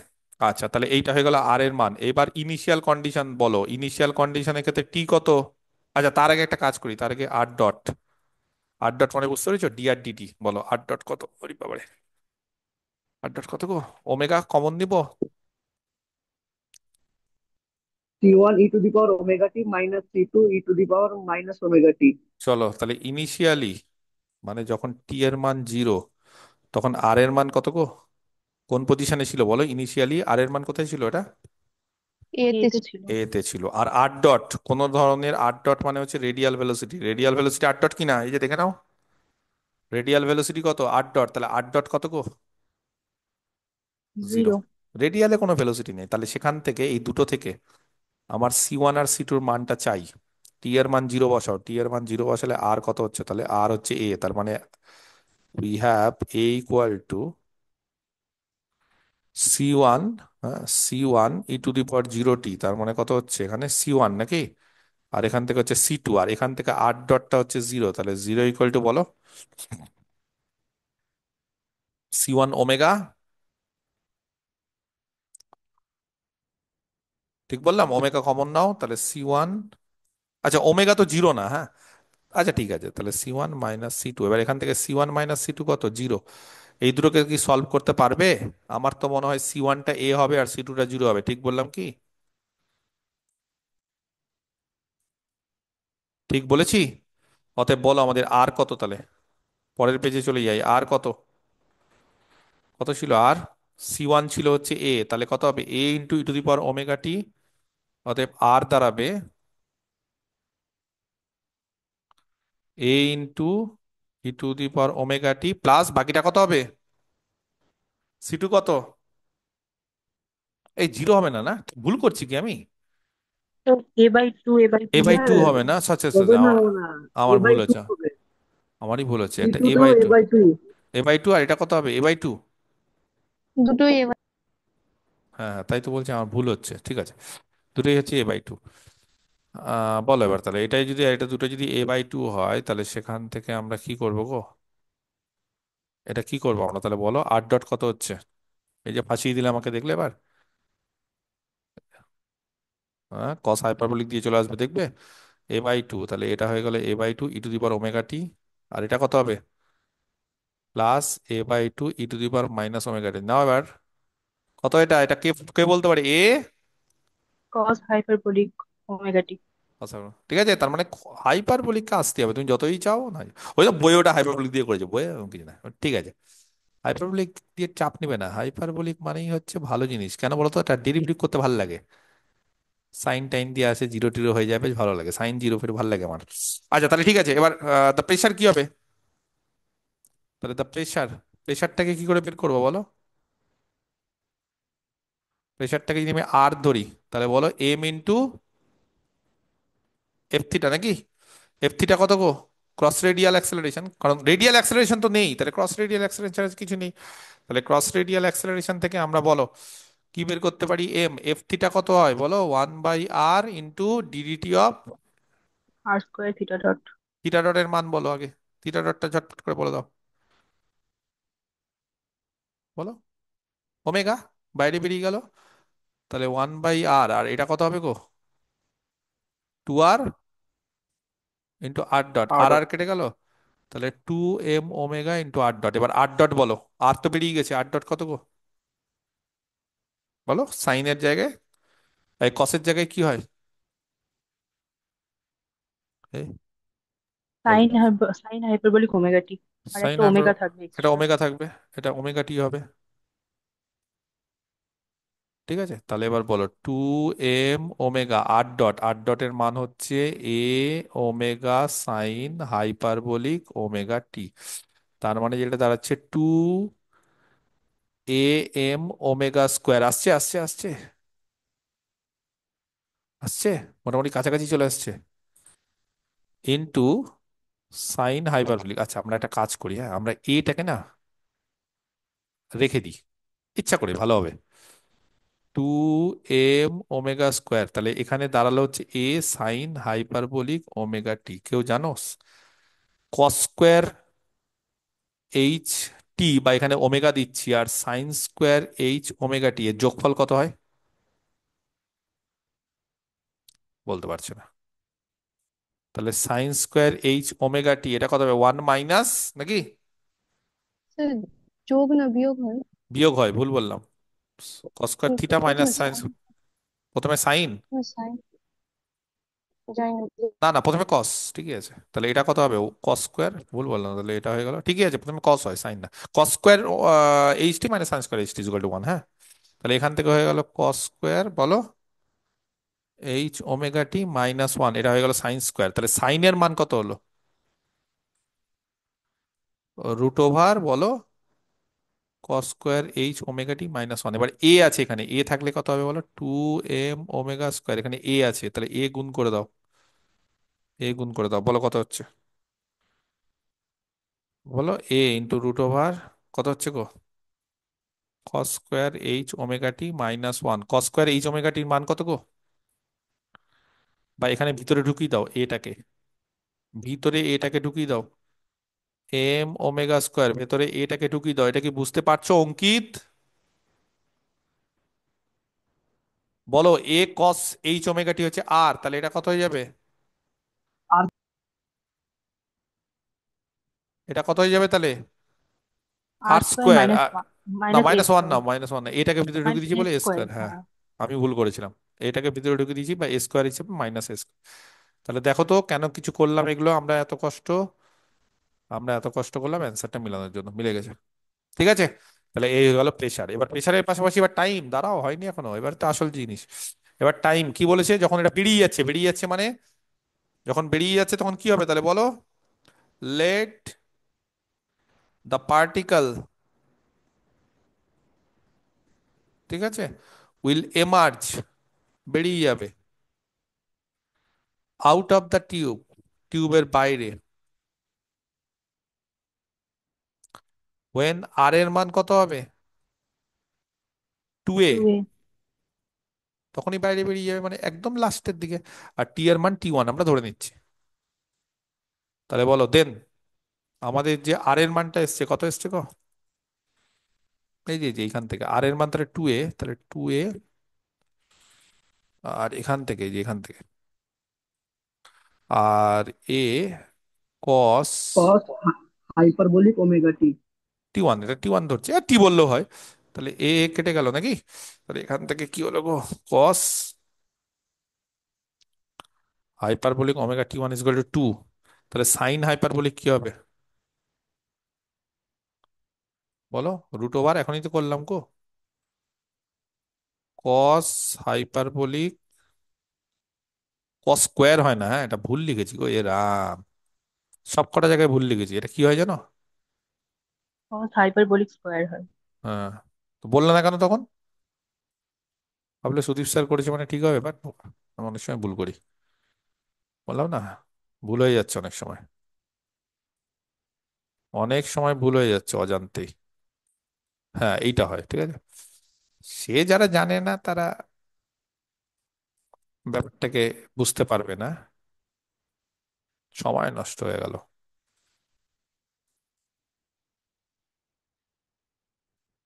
আচ্ছা তাহলে এইটা হয়ে গেল আর এর মান। এবার ইনিশিয়াল কন্ডিশন বলো, ইনিশিয়াল কন্ডিশনের ক্ষেত্রে টি কত? আচ্ছা তার আগে একটা কাজ করি, তার আগে আর ডট। আর ডট মানে বুঝতে পেরেছো, ডি আর ডিটি বলো। আর ডট কত, ওরে বাবারে, আর ডট কত গো? ওমেগা কমন নিব। C1 e to the power omega t minus C2 e to the power minus omega t. চলো তাহলে ইনিশিয়ালি, মানে যখন টি এর মান জিরো, তখন আর এর মান কত গো? কোন পজিশনে ছিল বলো? ইনিশিয়ালি আর এর মান কোথায় ছিল এটা? এতে এতে ছিল। এ তে ছিল। আর আর ডট, কোন ধরনের আর ডট মানে হচ্ছে radial velocity. Radial velocity r dot কিনা, এই যে দেখে নাও, রেডিয়াল ভেলোসিটি কত? R dot. তাহলে আর ডট কত গো? জিরো। জিরো। রেডিয়ালে কোনো ভেলোসিটি নেই, তাহলে সেখান থেকে এই দুটো থেকে আমার সি ওয়ান আর সি টুর মানটা চাই। টি এর মান জিরো বসাও, টি এর মান জিরো বসালে আর কত হচ্ছে? তাহলে আর হচ্ছে এ, তার মানে we have a equal to c one, c one e to the power zero t. তার মানে কত হচ্ছে এখানে? সি ওয়ান নাকি? আর এখান থেকে হচ্ছে সি টু, আর এখান থেকে আর ডটটা হচ্ছে জিরো, তাহলে জিরো ইকুয়াল টু বলো সি ওয়ান ওমেগা। ঠিক বললাম? ওমেগা কমন নাও, তাহলে সি ওয়ান। আচ্ছা ওমেগা তো জিরো না, হ্যাঁ। আচ্ছা ঠিক আছে, তাহলে c one minus c two. এবার এখান থেকে c one minus c two কত? জিরো। এই দুটোকে কি সলভ করতে পারবে? আমার তো মনে হয় সি ওয়ানটা এ হবে আর সি টুটা জিরো হবে। ঠিক বললাম কি? ঠিক বলেছি? অতএব বলো আমাদের আর কত তাহলে। পরের পেজে চলে যাই, আর কত? কত ছিল আর? সি ওয়ান ছিল হচ্ছে এ, তাহলে কত হবে? A into e to the power omega t. অতএব আর দাঁড়াবে a into e to the power omega T plus বাকিটা কত হবে? সি টু কত? এই জিরো হবে না, না ভুল করছি কি আমি? তো A/2 A/2 এ বাই হবে। টু স্যার হবে না? আচ্ছা আচ্ছা হবে আচ্ছা, না, আমার হবে না। এ আমার বাই ভুল টু হয়েছে। হবে। আমারই ভুল হচ্ছে, সি এটা এ টুটাও by A two. By two. A by two, আর এটা কত হবে? A by two. দুটোই এবার। হ্যাঁ হ্যাঁ, তাই তো বলছি আমার ভুল হচ্ছে, ঠিক আছে। দুটোই হচ্ছে এ বাই টু। বলো এবার তাহলে, এটাই যদি, এটা দুটো যদি এ বাই টু হয়, তাহলে সেখান থেকে আমরা কি করব গো? এটা কি করবো আমরা তাহলে বলো? আর ডট কত হচ্ছে? এই যে ফাঁসিয়ে দিলে আমাকে, দেখলে এবার? হ্যাঁ, কস হাইপারবোলিক দিয়ে চলে আসবে দেখবে। এ বাই টু, তাহলে এটা হয়ে গেল A by two e to the power omega T. আর এটা কত হবে? Plus A by two e to the power minus omega T. নাও এবার কত এটা? এটা কে কে বলতে পারে? A. cos hyperbolic omega T. আচ্ছা ঠিক আছে, তার মানে হাইপারবোলিককে আসতে হবে, তুমি যতই চাও না। ওই তো বই ওটা হাইপারবোলিক দিয়ে করেছে, বই এরকম কিছু না। ঠিক আছে, হাইপারবোলিক দিয়ে চাপ নিবে না। হাইপারবোলিক মানেই হচ্ছে ভালো জিনিস, কেন বলতো? এটা ডেরিভেটিভ করতে ভালো লাগে। সাইন টাইন দিয়ে আসে, জিরো টিরো হয়ে যাবে, বেশ ভালো লাগে। সাইন জিরো ফির ভালো লাগে আমার। আচ্ছা তাহলে ঠিক আছে, এবার দ্য প্রেশার কি হবে? তাহলে দ্য প্রেশার, প্রেশারটাকে কি করে বের করবো বলো? প্রেশারটাকে যদি আমি আর ধরি, তাহলে বলো এম ইন্টু এফ থিটা নাকি? এফ থিটা কত গো? ক্রস রেডিয়াল অ্যাক্সেলারেশন, কারণ রেডিয়াল অ্যাক্সেলারেশন তো নেই, তাহলে ক্রস রেডিয়াল অ্যাক্সেলারেশন কিছু নেই। তাহলে ক্রস রেডিয়াল অ্যাক্সেলারেশন থেকে আমরা বলো কি বের করতে পারি? এম, এফ থিটা কত হয় বলো? One by R into D D T of R square theta dot. Theta ডটের মান বলো আগে, থিটা ডটটা ঝটপট করে বলে দাও, বলো। ওমেগা, বাইরে বেরিয়ে গেল, তাহলে 1/r, আর এটা কত হবে গো? 2r ইন্টু আর ডট, আর আর আর কেটে গেল, তাহলে 2m omega into r dot. এবার আর ডট বলো, আর তো বেরিয়ে গেছে, আর ডট কত গো? বলো, সাইনের জায়গায়, এই কসের জায়গায় কি হয়? এই, বলতে পারছো? Sign hyperbolic omega T. আর সাইন একটা হাইপার, ওমেগা থাকবে এটা এক্সট্রা। ওমেগা থাকবে, এটা ওমেগা টি হবে। ঠিক আছে, তাহলে এবার বলো 2m ওমেগা আর ডট, আর ডটের মান হচ্ছে এ ওমেগা সাইন হাইপারবোলিক ওমেগা টি। তার মানে যেটা দাঁড়াচ্ছে 2am ওমেগা স্কোয়ার, আসছে আসছে আসছে আসছে, মোটামুটি কাছাকাছি চলে আসছে, ইন্টু সাইন হাইপারবোলিক। আচ্ছা, আমরা একটা কাজ করি, হ্যাঁ, আমরা এটাকে না রেখে দিই, ইচ্ছা করি, ভালো হবে। 2m ওমেগা স্কোয়ার, তাহলে এখানে দাঁড়ালো হচ্ছে এ সাইন হাইপারবোলিক ওমেগা টি। কেউ জানো কস স্কোয়ার এইচ টি, বা এখানে ওমেগা দিচ্ছি, আর sine square H omega t এর যোগফল কত হয়? বলতে পারছে না। তাহলে sine square H omega t এটা কত হবে? 1 মাইনাস, নাকি স্যার যোগ না বিয়োগ হয়? বিয়োগ হয়, ভুল বললাম। কস স্কোয়ার থিটা মাইনাস প্রথমে সাইন, সাইন, প্রথমে সাইন, সাইন, যাই না। না না, প্রথমে কস, ঠিকই আছে। তাহলে এটা কত হবে? কস স্কোয়ার, ভুল বললাম, তাহলে এটা হয়ে গেল, ঠিকই আছে, প্রথমে কস হয়, সাইন না। Cos square H T minus sine square H T equal two 1, হ্যাঁ। তাহলে এখান থেকে হয়ে গেল কস স্কোয়ার, বলো, h ওমেগা t - 1, এটা হয়ে গেল সাইন স্কোয়ার। তাহলে সাইনের মান কত হলো? রুট ওভার, বলো, কস স্কোয়ার h ওমেগা t - 1। এবার এ আছে এখানে, এ থাকলে কত হবে বলো? 2m ওমেগা স্কোয়ার, এখানে এ আছে, তাহলে এ গুণ করে দাও, এ গুণ করে দাও, বলো কত হচ্ছে? বলো, এ ইন্টু রুট ওভার, কত হচ্ছে গো? Cos square h omega t - 1, cos square h omega টির মান কত গো? বা এখানে ভিতরে ঢুকিয়ে দাও এটাকে, ভিতরে এটাকে ঢুকিয়ে দাও, m ওমেগা স্কোয়ার, ভেতরে এটাকে ঢুকিয়ে দাও। এটা কি বুঝতে পারছো অঙ্কিত? বলো, এ কস h ওমেগা টি হচ্ছে আর, তাহলে এটা কত হয়ে যাবে? আর এটা কত হয়ে যাবে তাহলে? আর আর স্কোয়ার স্কোয়ার, মাইনাস ওয়ান, না মাইনাস এ -1 না, স্কোয়ার, -1 না, এটাকে ভিতরে ঢুকিয়ে মাইনাস দিয়েছি এ বলে এ স্কোয়ার। স্কোয়ার, হ্যাঁ, হ্যাঁ। আমি ভুল করেছিলাম। এটাকে ভিতরে ঢুকিয়ে দিয়েছি, বা এ স্কোয়ার হিসেবে মাইনাস এ। তাহলে দেখো তো কেন কিছু করলাম এগুলো, আমরা এত কষ্ট করলাম অ্যান্সারটা মিলানোর জন্য, মিলে গেছে। ঠিক আছে, তাহলে এই হয়ে গেল প্রেসার। এবার প্রেসারের পাশাপাশি এবার টাইম, দাঁড়াও, হয়নি এখনো, এবার তো আসল জিনিস। এবার টাইম কি বলেছে? যখন এটা বেরিয়ে যাচ্ছে, বেরিয়ে যাচ্ছে মানে, যখন বেরিয়ে যাচ্ছে তখন কি হবে তাহলে বলো? লেট দ্য পার্টিকল, ঠিক আছে, উইল এমার্জ, বেরিয়ে যাবে, আউট অফ দ্য টিউব, টিউবের বাইরে, ওয়েন আর এর মান কত হবে? 2a, টু এ। তখনই বাইরে বেরিয়ে যাবে, মানে একদম লাস্টের দিকে। আর টি এর মান t1 আমরা ধরে নিচ্ছি। তাহলে বলো দেন, আমাদের যে আর এর মানটা এসছে, কত এসছে গো? এই যে এইখান থেকে আর এর মান তাহলে 2a, তাহলে 2a, আর এখান থেকে, এই যে এখান থেকে, আর এ কস কস হাইপারবোলিক ওমেগা টি। টি 1, এটা টি 1 ধরছে, আর টি বললেও হয়। তাহলে এ কেটে গেল নাকি? তাহলে এখান থেকে কি হলো গো? কস হাইপারবোলিক ওমেগা t1 = 2। তাহলে সাইন হাইপারবোলিক কি হবে বলো? রুট ওভার, এখনই তো করলাম গো, কস হাইপারবোলিক, কস স্কোয়ার হয় না, হ্যাঁ, এটা ভুল লিখেছি গো, এ রাম, সব কটা জায়গায় ভুল লিখেছি। এটা কি হয় জানো? কস হাইপারবলিক স্কোয়ার হয়। হ্যাঁ, তো বললে না কেন তখন? ভাবলে সুদীপ স্যার করেছে মানে ঠিক হবে, বাট আমি অনেক সময় ভুল করি, বললাম না, ভুল হয়ে যাচ্ছে অনেক সময়, অনেক সময় ভুল হয়ে যাচ্ছে অজান্তেই। হ্যাঁ, এইটা হয়, ঠিক আছে। সে যারা জানে না তারা ব্যাপারটাকে বুঝতে পারবে না। সময় নষ্ট হয়ে গেল।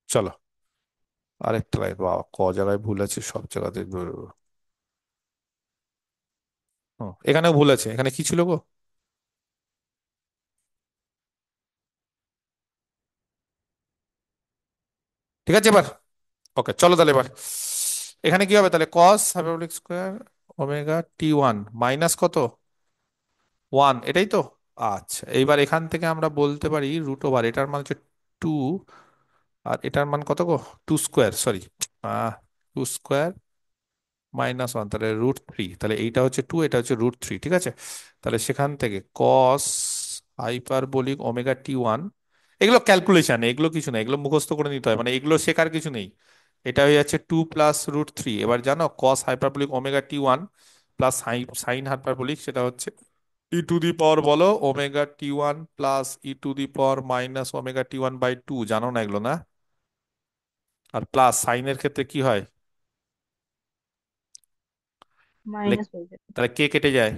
চলো আরেকটা লাইন, বাবা ক জায়গায় ভুল আছে, সব জায়গাতে এখানেও ভুল আছে, এখানে কি ছিল গো? ঠিক আছে এবার, ওকে চলো তাহলে এবার এখানে কি হবে তাহলে, কস hyperbolic square omega T one minus কত, ওয়ান, এটাই তো। আচ্ছা এইবার এখান থেকে আমরা বলতে পারি রুট ওভার, এটার মান হচ্ছে টু, আর এটার মান কত গো, two square, sorry, two square minus one, তাহলে রুট থ্রি, তাহলে এইটা হচ্ছে টু, এটা হচ্ছে রুট থ্রি, ঠিক আছে। তাহলে সেখান থেকে কস হাইপারবোলিক ওমেগা টি ওয়ান, এগুলো ক্যালকুলেশন, এগুলো কিছু না, এগুলো মুখস্থ করে নিতে হয়, মানে এগুলো শেখার কিছু নেই। এটা হয়ে যাচ্ছে টু প্লাস রুট থ্রি, এবার জানো কস হাইপারবোলিক ওমেগা টি ওয়ান প্লাস সাইন হাইপারবোলিক, সেটা হচ্ছে ই টু দি পাওয়ার বলো omega T one plus e to the power minus omega T one by two, জানো না এগুলো না? আর প্লাস সাইনের ক্ষেত্রে কি হয়, তাহলে মাইনাস হয়ে যাবে। তাহলে কে কেটে যায়,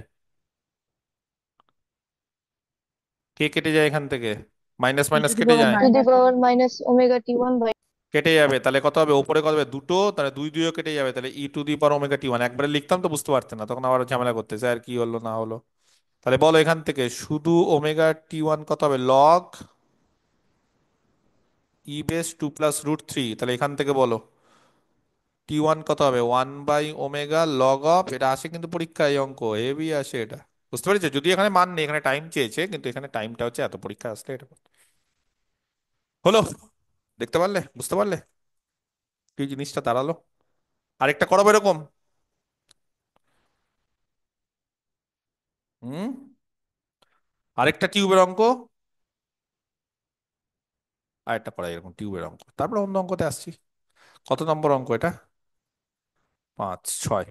কে কেটে যায় এখান থেকে, minus e to minus the কেটে পাওয়ার যায়, to the minus power minus omega T one by. কেটে যাবে, তাহলে কত হবে, উপরে কত হবে, দুটো, তাহলে দুই দুইও কেটে যাবে, তাহলে e to the power omega T one, একবারে লিখতাম তো বুঝতে পারতেন না, তখন আবার ঝামেলা করতেছে আর কি হলো না হলো। তাহলে বলো এখান থেকে শুধু ওমেগা টি ওয়ান কত হবে, log e base two plus root three, তাহলে এখান থেকে বলো টি ওয়ান কত হবে, one by omega log of, এটা আসে কিন্তু পরীক্ষায়, এই অঙ্ক হেভি আসে এটা, বুঝতে পেরেছো, যদি এখানে মান নেই, এখানে টাইম চেয়েছে, কিন্তু এখানে টাইমটা হচ্ছে এত, পরীক্ষা আসলে এটা হলো, দেখতে পারলে, বুঝতে পারলে কি জিনিসটা দাঁড়ালো। আরেকটা করাবো এরকম, হুম, আরেকটা টিউবের অঙ্ক, আরেকটা করা এরকম টিউবের অঙ্ক, তারপরে অন্য অঙ্কতে আসছি। কত নম্বর অঙ্ক এটা, পাঁচ ছয়,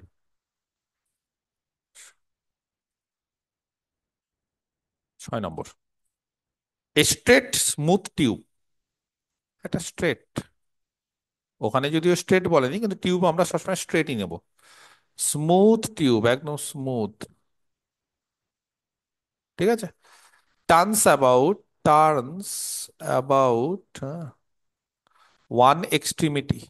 6 নম্বর। স্ট্রেট স্মুথ টিউব, এটা স্ট্রেট, ওখানে যদিও স্ট্রেট বলেনি, কিন্তু টিউব আমরা সবসময় স্ট্রেটই নেব, স্মুথ টিউব একদম স্মুথ, ঠিক আছে, turns about, turns about one extremity,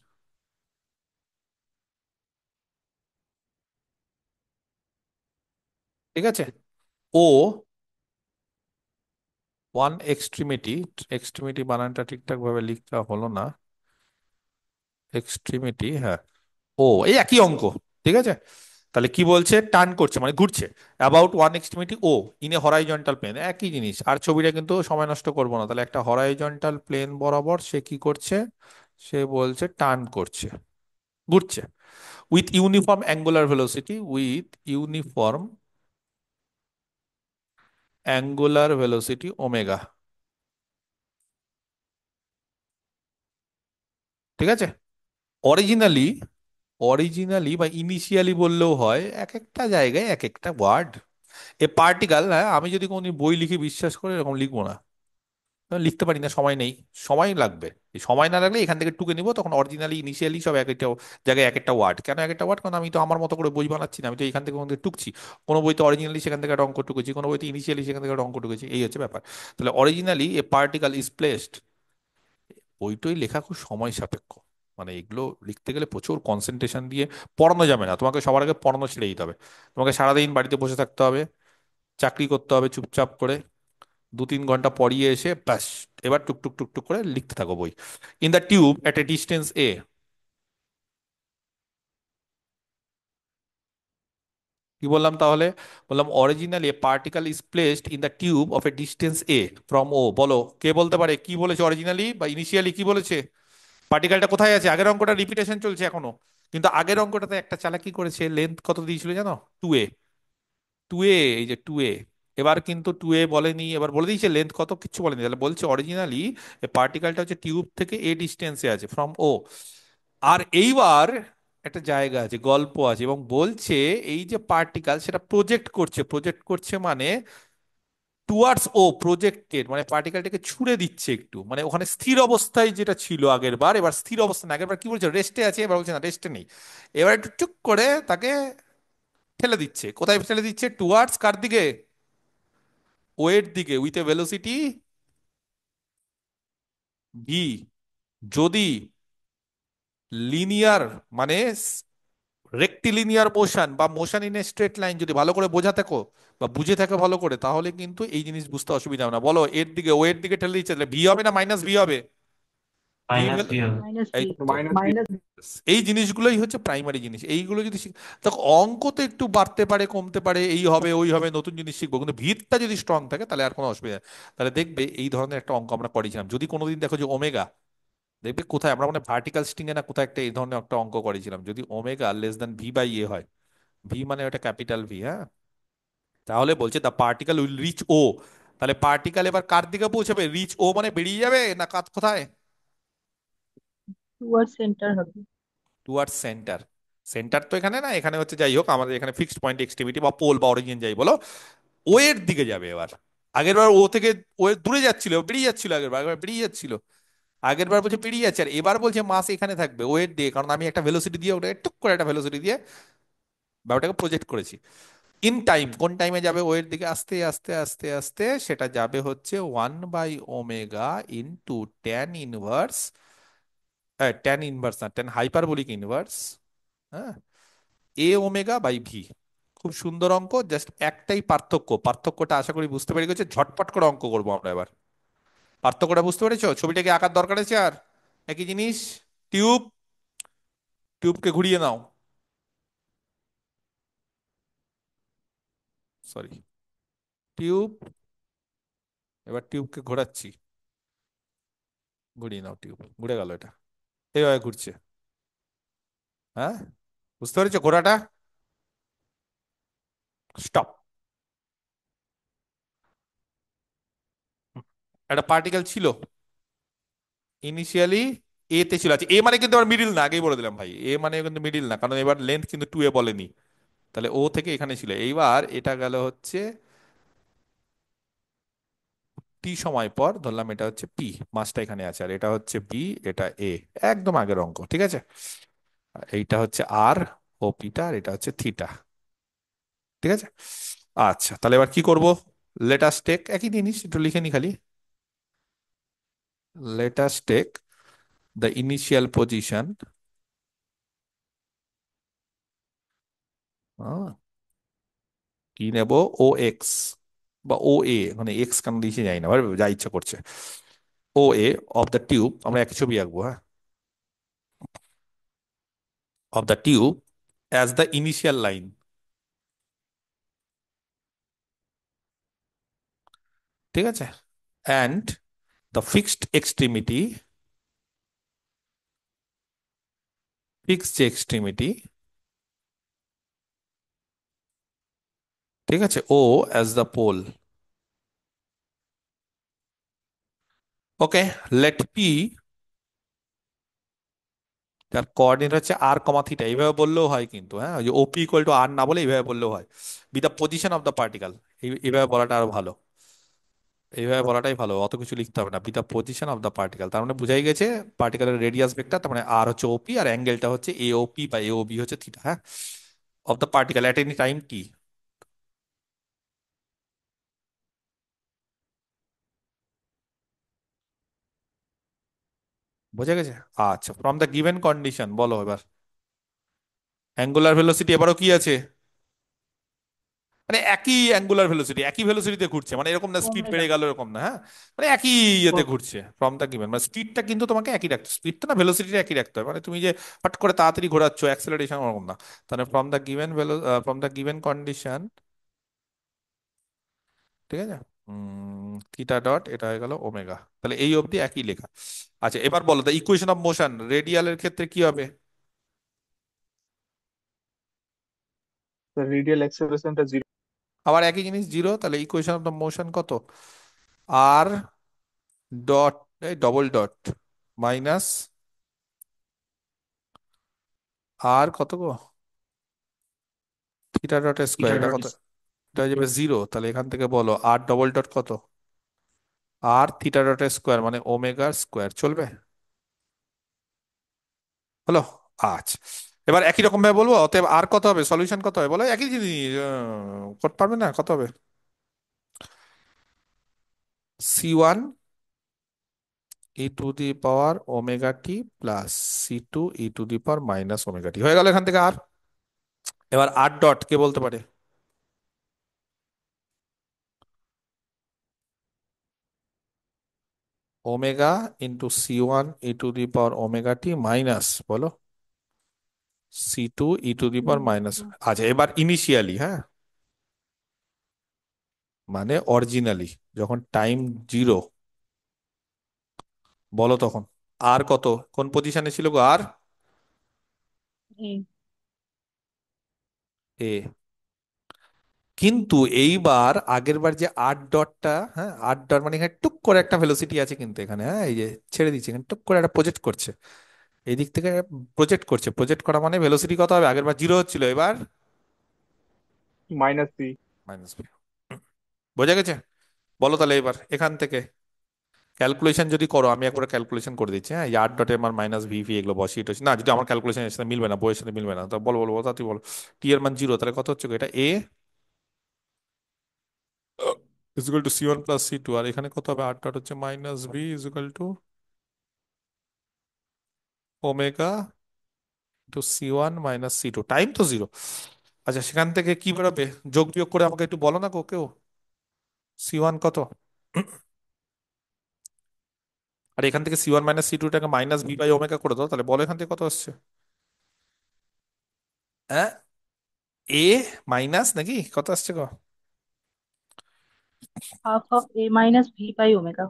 ঠিক আছে, ও ওয়ান এক্সট্রিমিটি, এক্সট্রিমিটি বানানটা ঠিকঠাক ভাবে লিখতে হলো না, এক্সট্রিমিটি, হ্যাঁ, ও এই একই অঙ্ক, ঠিক আছে। তাহলে কি বলছে, টার্ন করছে মানে ঘুরছে, about one extremity O in a horizontal plane, একই জিনিস, আর ছবিটা কিন্তু সময় নষ্ট করবো না, তাহলে একটা হরাইজন্টাল প্লেন বরাবর সে কি করছে, সে বলছে টার্ন করছে, ঘুরছে, with uniform angular velocity, with uniform angular velocity omega, ঠিক আছে। অরিজিনালি, অরিজিনালি বা ইনিশিয়ালি বললেও হয়, এক একটা জায়গায় এক একটা ওয়ার্ড, এ পার্টিকেল, হ্যাঁ আমি যদি কোনদিন বই লিখে বিশ্বাস করে এরকম লিখবো না, আমি লিখতে পারি না, সময় নেই, সময় লাগবে, এই সময় না লাগলে এখান থেকে টুকে নিবো, তখন অরিজিনালি ইনিশিয়ালি সব এক একটা জায়গায় এক একটা ওয়ার্ড, কেন এক একটা ওয়ার্ড, কারণ আমি তো আমার মতো করে বই বানাচ্ছি না, আমি তো এখান থেকে কোন থেকে টুকছি, কোনো বইতে অরিজিনালি সেখান থেকে একটা অঙ্ক টুকেছি, কোনো বইতে ইনিশিয়ালি সেখান থেকে একটা অঙ্ক টুকেছি, এই হচ্ছে ব্যাপার। তাহলে originally a particle is placed, বইটই লেখা খুব সময় সাপেক্ষ, মানে এগুলো লিখতে গেলে প্রচুর কনসেন্ট্রেশন দিয়ে পড়ানো যাবে না, তোমাকে সবার আগে পড়ানো ছেড়ে দিতে হবে, তোমাকে সারাদিন বাড়িতে বসে থাকতে হবে, চাকরি করতে হবে চুপচাপ করে, 2-3 ঘন্টা পড়িয়ে এসে ব্যাস, এবার টুকটুক টুকটুক করে লিখতে থাকো বই। In the tube at a distance A, কি বললাম তাহলে, বললাম originally a particle is placed in the tube of a distance A from O, বলো কে বলতে পারে কি বলেছে, অরিজিনালি বা ইনিশিয়ালি কি বলেছে, পার্টিকেলটা কোথায় আছে, আগের অঙ্কটা রিপিটেশন চলছে এখনো, কিন্তু আগের অঙ্কটাতে একটা চালাকি করেছে, লেন্থ কত দিয়েছিল জানো, টু এ, টু এ, এই যে টু এ, এবার কিন্তু টু এ বলেনি, এবার বলে দিয়েছে লেন্থ কত, কিচ্ছু বলেনি, তাহলে বলছে অরিজিনালি পার্টিকেলটা হচ্ছে টিউব থেকে এ ডিস্টেন্সে আছে ফ্রম ও, আর এইবার একটা জায়গা আছে, গল্প আছে, এবং বলছে এই যে পার্টিকেল সেটা প্রজেক্ট করছে, প্রজেক্ট করছে মানে টুয়ার্ডস ও, প্রজেক্টেড মানে পার্টিকেলটাকে ছুড়ে দিচ্ছে একটু, মানে ওখানে স্থির অবস্থায় যেটা ছিল আগের বার, এবার স্থির অবস্থা না, আগের বার কি বলছে রেস্টে আছে, এবার বলছে না রেস্টে নেই, এবার একটু চুপ করে তাকে ঠেলে দিচ্ছে, কোথায় ঠেলে দিচ্ছে, টুয়ার্ডস কার দিকে, ও এর দিকে উইথ এ ভেলোসিটি ভি, যদি লিনিয়ার মানে রেক্টিলিনিয়ার মোশন বা motion in a straight line যদি ভালো করে বোঝা থাকো বা বুঝে থাকো ভালো করে, তাহলে কিন্তু এই জিনিস বুঝতে অসুবিধা হবে না। বলো, এর দিকে ও এর দিকে ঠেলে দিচ্ছে, তাহলে ভি হবে না মাইনাস ভি হবে? ভি মাইনাস ভি হবে। মাইনাস এই ভি। তো, মাইনাস এই জিনিসগুলোই হচ্ছে প্রাইমারি জিনিস। এইগুলো যদি দেখো, অঙ্ক তো একটু বাড়তে পারে কমতে পারে, এই হবে ওই হবে, নতুন জিনিস শিখবো, কিন্তু ভিতটা যদি স্ট্রং থাকে তাহলে আর কোনো অসুবিধা নেই। তাহলে দেখবে এই ধরনের একটা অঙ্ক আমরা করেছিলাম। যদি কোনোদিন দেখো যে ওমেগা, দেখবে কোথায় আমরা মানে ভার্টিক্যাল স্ট্রিং এ না কোথায় একটা এই ধরনের একটা অঙ্ক করেছিলাম, যদি omega less than V by A হয়, ভি মানে ওটা ক্যাপিটাল ভি, হ্যাঁ, তাহলে বলছে the particle will reach O. তাহলে পার্টিকেল এবার কার দিকে পৌঁছাবে? রিচ ও মানে বেরিয়ে যাবে না কোথায়? টুয়ার্ড সেন্টার হবে। Toward centre. সেন্টার তো এখানে না, এখানে হচ্ছে যাই হোক আমাদের এখানে ফিক্সড পয়েন্ট এক্সট্রিমিটি বা পোল বা অরিজিন যাই বলো, ও এর দিকে যাবে এবার। আগের বার ও থেকে ও দূরে যাচ্ছিল, বেরিয়ে যাচ্ছিল, আগের বার বেরিয়ে যাচ্ছিল, আগের বার বলছে বেরিয়ে যাচ্ছে, আর এবার বলছে মাস এখানে থাকবে ও এর দিকে, কারণ আমি একটা ভেলোসিটি দিয়ে ওটা টুক করে একটা ভেলোসিটি দিয়ে বা ওটাকে প্রজেক্ট করেছি। ইন টাইম, কোন টাইমে যাবে ও এর দিকে? আস্তে আস্তে আস্তে আস্তে সেটা যাবে হচ্ছে 1/ω ইনটু ট্যান ইনভার্স না, ট্যান হাইপারবোলিক ইনভার্স, হ্যাঁ, এ ওমেগা বাই ভি। খুব সুন্দর অঙ্ক, জাস্ট একটাই পার্থক্য, পার্থক্যটা আশা করি বুঝতে পেরে গেছে। ঝটপট করে অঙ্ক করবো আমরা এবার। পার্থক্যটা বুঝতে পেরেছো? ছবিটাকে আঁকার দরকার আছে আর? একই জিনিস। টিউব, টিউবকে ঘুরিয়ে নাও, সরি, টিউব, এবার টিউবকে ঘোরাচ্ছি, ঘুরিয়ে নাও, টিউব ঘুরে গেল, এটা এইভাবে ঘুরছে, হ্যাঁ, বুঝতে পেরেছো ঘোড়াটা? স্টপ। একটা পার্টিকেল ছিল ইনিশিয়ালি এ তে ছিল, আচ্ছা এ মানে কিন্তু আবার মিডিল না, আগেই বলে দিলাম ভাই, এ মানে কিন্তু মিডিল না, কারণ এবার লেন্থ কিন্তু 2 এ বলেনি। তাহলে ও থেকে এখানে ছিল, এইবার এটা গেল হচ্ছে টি সময় পর, ধরলাম এটা হচ্ছে পি, মাসটা এখানে আছে, আর এটা হচ্ছে বি, এটা এ, একদম আগের অঙ্ক, ঠিক আছে? আর এইটা হচ্ছে আর, ও পিটা, আর এটা হচ্ছে থিটা, ঠিক আছে? আচ্ছা, তাহলে এবার কি করব? লেটাস টেক, একই জিনিস একটু লিখে নি খালি, let us take the initial position, কি নেব, ও এক্স বা ও এ, মানে এক্স কেন দিয়েছে যাই না, যা ইচ্ছা করছে, O A of the tube, আমরা একই ছবি আঁকবো, হ্যাঁ, of the tube as the initial line, ঠিক আছে? And the fixed extremity, fixed যে এক্সট্রিমিটি, ঠিক আছে, O as the pole. Okay, let P, তার কোঅর্ডিনেট হচ্ছে আর কমা থিটা, এইভাবে বললেও হয় কিন্তু, হ্যাঁ, ওই যে ওপি ইকুয়াল টু আর না বলে এইভাবে বললেও হয়, B the position of the particle, এইভাবে বলাটা আরো ভালো, এইভাবে বলাটাই ভালো, অত কিছু লিখতে হবে না, B the position of the particle, তার মানে বুঝাই গেছে পার্টিকেলের রেডিয়াস ভেক্টর, তার মানে আর হচ্ছে ওপি, আর অ্যাঙ্গেলটা হচ্ছে এওপি বা এওবি হচ্ছে থিটা, হ্যাঁ, of the particle at any time T. বোঝা গেছে? আচ্ছা, ফ্রম দ্য গিভেন কন্ডিশন বলো এবার, অ্যাঙ্গুলার ভেলোসিটি এবারও কি আছে? মানে একই অ্যাঙ্গুলার ভেলোসিটি, একই ভেলোসিটিতে ঘুরছে, মানে এরকম না স্পিড ওমেগা। বেড়ে গেল এরকম না, হ্যাঁ, মানে একই ইয়েতে ঘুরছে ফ্রম দ্য গিভেন, মানে স্পিডটা কিন্তু তোমাকে একই রাখতে, স্পিডটা না ভেলোসিটিটা একই রাখতে হবে, মানে তুমি যে হট করে তাড়াতাড়ি ঘোরাচ্ছ অ্যাক্সেলারেশন ওরকম না। তাহলে from the given from the given condition, ঠিক আছে, থিটা ডট এটা হয়ে গেল ওমেগা, তাহলে এই অবধি একই লেখা। আচ্ছা এবার বলো দ্য ইকুয়েশন অফ মোশন রেডিয়ালের ক্ষেত্রে কি হবে? রেডিয়াল অ্যাক্সেলারেশনটা 0। আবার একই জিনিস, জিরো, তাহলে ইকুয়েশন অফ দ্য মোশন কত? আর ডট, এই ডবল ডট, মাইনাস আর কত গো, থিটা ডট স্কোয়ার, থিটা এটা ডট কত? এটা হয়ে যাবে জিরো, তাহলে এখান থেকে বলো আর ডবল ডট কত? আর থিটা ডট স্কোয়ার মানে ওমেগা স্কোয়ার, চলবে? হলো? আচ্ছা, এবার একই রকম ভাবে বলবো, অতএব আর কত হবে, সলিউশন কত হবে বলো, একই জিনিস, করতে পারবে না, কত হবে? C1 e to the power omega T plus C2 e to the power minus omega T হয়ে গেল এখান থেকে। আর এবার আর ডট কে বলতে পারে? Omega into C1 e to the power omega t minus, বলো, C2 e to the power minus. আচ্ছা, এবার ইনিশিয়ালি, হ্যাঁ, মানে অরিজিনালি যখন টাইম জিরো, বলো তখন আর কত, কোন পজিশনে ছিল গো আর? A। এ। কিন্তু এইবার আগের বার যে আট ডটটা, হ্যাঁ, আট ডট মানে এখানে টুক করে একটা ভেলোসিটি আছে কিন্তু এখানে, হ্যাঁ, এই যে ছেড়ে দিচ্ছে এখানে টুক করে একটা প্রজেক্ট করছে এই দিক থেকে, প্রজেক্ট করছে, প্রজেক্ট করা মানে ভেলোসিটি কত হবে? আগের বার জিরো হচ্ছিল, এবার -b। Minus V. বোঝা গেছে? বলো তাহলে এবার এখান থেকে ক্যালকুলেশন যদি করো, আমি একবার ক্যালকুলেশন করে দিচ্ছি, হ্যাঁ, এই আট ডটে আমার মাইনাস ভি ভি এগুলো বসিয়ে টসি না, যদি আমার ক্যালকুলেশনের সাথে মিলবে না, বইয়ের সাথে মিলবে না, তা বলো বলো বলো, তাড়াতাড়ি বলো। টি এর মান জিরো, তাহলে কত হচ্ছে গো? এটা A equal to C1 plus C2, আর এখানে কত হবে? আট ডট হচ্ছে minus V equal to omega two C1 minus C2, time তো জিরো। আচ্ছা, সেখান থেকে কি বেরোবে? যোগ বিয়োগ করে আমাকে একটু বলো না গো কেউ, C1 কত? আর এখান থেকে C1 মাইনাস C2টাকে মাইনাস ভি বাই ওমেগা করে দাও, তাহলে বলো এখান থেকে কত আসছে? হ্যাঁ, এ মাইনাস নাকি কত আসছে গো? Half of A minus V by omega.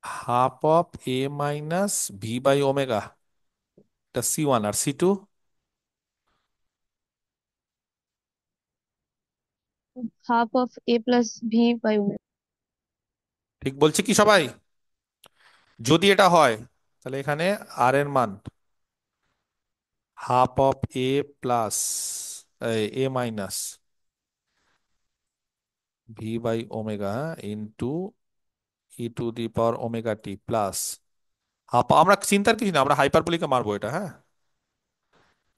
Half of A minus V by omega, এটা C1, R C2? ½ of A plus V by omega। ঠিক বলছি কি সবাই? যদি এটা হয় তাহলে এখানে আর এর মান half of a plus a minus V by omega into e to the power omega T plus half. আমরা চিন্তার কিছু না, আমরা হাইপারবোলিকে মারবো এটা, হ্যাঁ,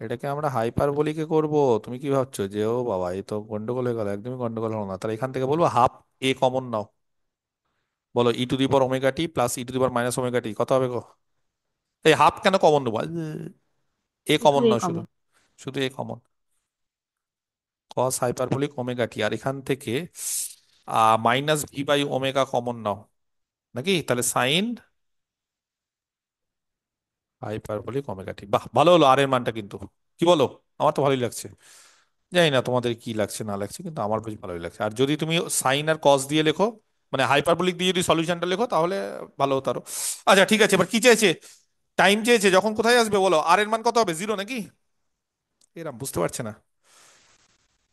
এটাকে আমরা হাইপারবোলিকে করব। তুমি কি ভাবছো যে ও বাবা এই তো গন্ডগোল হয়ে গেল? একদমই গন্ডগোল হলো না। তাহলে এখান থেকে বলবো হাফ এ কমন নাও, বলো e to the power omega T plus e to the power minus omega T কত হবে গো? এই হাফ কেন কমন নেবো? এ শুধু কমন A নাও শুধু, কমন। শুধু A common, cos hyperbolic omega T, আর এখান থেকে minus V by omega common নাও নাকি, তাহলে সাইন হাইপারবোলিক ওমেগা টি। বাহ, ভালো হলো আর এর মানটা কিন্তু, কি বলো? আমার তো ভালোই লাগছে, জানি না তোমাদের কি লাগছে না লাগছে, কিন্তু আমার বেশ ভালোই লাগছে। আর যদি তুমি সাইন আর কস দিয়ে লেখো, মানে হাইপারবোলিক দিয়ে যদি সলিউশনটা লেখো, তাহলে ভালো হতো আরো। আচ্ছা ঠিক আছে, এবার কি চেয়েছে? টাইম চেয়েছে, যখন কোথায় আসবে বলো? আর এর মান কত হবে? জিরো নাকি? এরম বুঝতে পারছে না।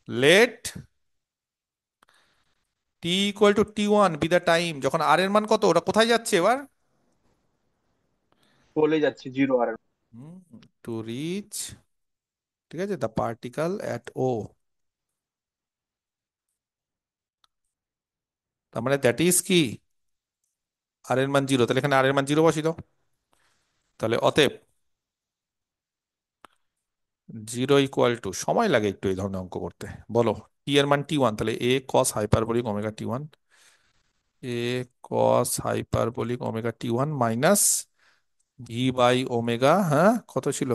Let t equal to T1 be the time, যখন আর এর মান কত, ওটা কোথায় যাচ্ছে এবার? চলে যাচ্ছে 0 আর। টু রিচ, ঠিক আছে, দ্য পার্টিকেল অ্যাট ও, তার মানে দ্যাট ইজ কি, আর এর মান জিরো, তাহলে এখানে আর এর মান জিরো বসিয়ে দাও। তাহলে অতএব জিরো ইকুয়াল টু, সময় লাগে একটু এই ধরনের অঙ্ক করতে, বলো, টি এর মান T1, তাহলে A cos hyperbolic omega T1, A cos hyperbolic omega T1 minus V by omega, হ্যাঁ, কত ছিল?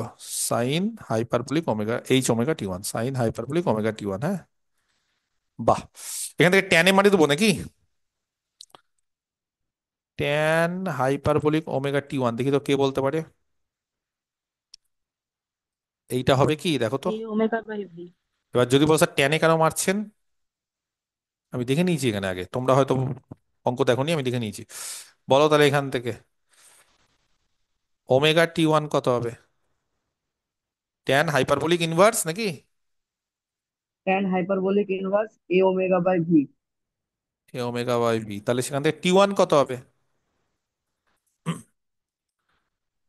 Sine hyperbolic omega H omega T1, sine hyperbolic omega T1, হ্যাঁ। বাহ, এখান থেকে ট্যান এ মারি দেবো নাকি? ট্যান হাইপারবোলিক ওমেগা T1, দেখি তো কে বলতে পারে। এইটা হবে কি দেখো তো। A omega by V। এবার যদি বলো স্যার ট্যানে কেন মারছেন, আমি দেখে নিয়েছি এখানে আগে, তোমরা হয়তো অঙ্ক দেখোনি, আমি দেখে নিয়েছি। বলো তাহলে এখান থেকে ওমেগা T1 কত হবে? ট্যান হাইপারবোলিক ইনভার্স নাকি? tan hyperbolic inverse a omega by v। A omega by b, তাহলে সেখান থেকে T1 কত হবে?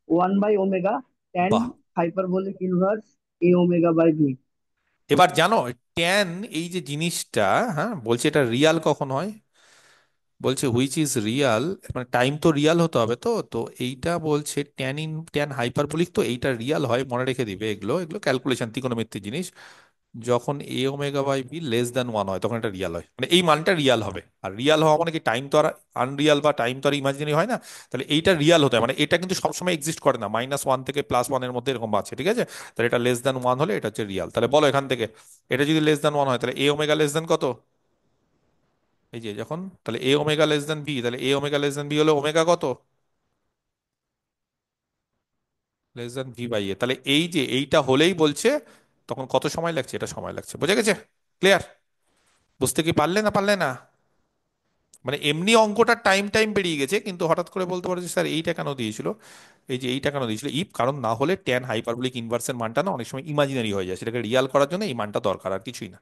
1 by omega tan বাহ, hyperbolic inverse a omega by v। এবার জানো ট্যান এই যে জিনিসটা, হ্যাঁ, বলছে এটা রিয়াল কখন হয়, বলছে হুইচ ইজ রিয়াল, মানে টাইম তো রিয়াল হতে হবে, তো তো এইটা বলছে ট্যান হাইপারবোলিক, তো এইটা রিয়াল হয়, মনে রেখে দিবে, এগুলো এগুলো ক্যালকুলেশন ত্রিকোণমিতিক জিনিস, যখন A omega by B less than one হয় তখন এটা রিয়াল হয়, মানে এই মানটা রিয়াল হবে। আর রিয়াল হওয়া মানে কি, টাইম তো আর আনরিয়াল বা টাইম তো আর ইমাজিনারি হয় না, তাহলে এইটা রিয়াল হতে হয়, মানে এটা কিন্তু সবসময় এক্সিস্ট করে না, -1 থেকে +1 এর মধ্যে এরকম আছে, ঠিক আছে? তাহলে এটা লেস দ্যান ওয়ান হলে এটা হচ্ছে রিয়াল। তাহলে বলো এখান থেকে, এটা যদি লেস দ্যান ওয়ান হয় তাহলে এ ওমেগা লেস দ্যান কত, এই যে যখন, তাহলে এ ওমেগা লেস দ্যান বি, তাহলে এ ওমেগা লেস দ্যান বি হলে ওমেগা কত, লেস দ্যান ভি বাই এ। তাহলে এই যে এইটা হলেই বলছে তখন কত সময় লাগছে, এটা সময় লাগছে। বোঝা গেছে? ক্লিয়ার? বুঝতে কি পারলে না পারলে না? মানে এমনি অঙ্কটা টাইম টাইম বেরিয়ে গেছে, কিন্তু হঠাৎ করে বলতে পারো যে স্যার এইটা কেন দিয়েছিল, এই যে এইটা কেন দিয়েছিল, ইফ কারণ না হলে ট্যান হাইপারবোলিক ইনভার্সের মানটা না অনেক সময় ইমাজিনারি হয়ে যায়, সেটাকে রিয়াল করার জন্য এই মানটা দরকার, আর কিছুই না।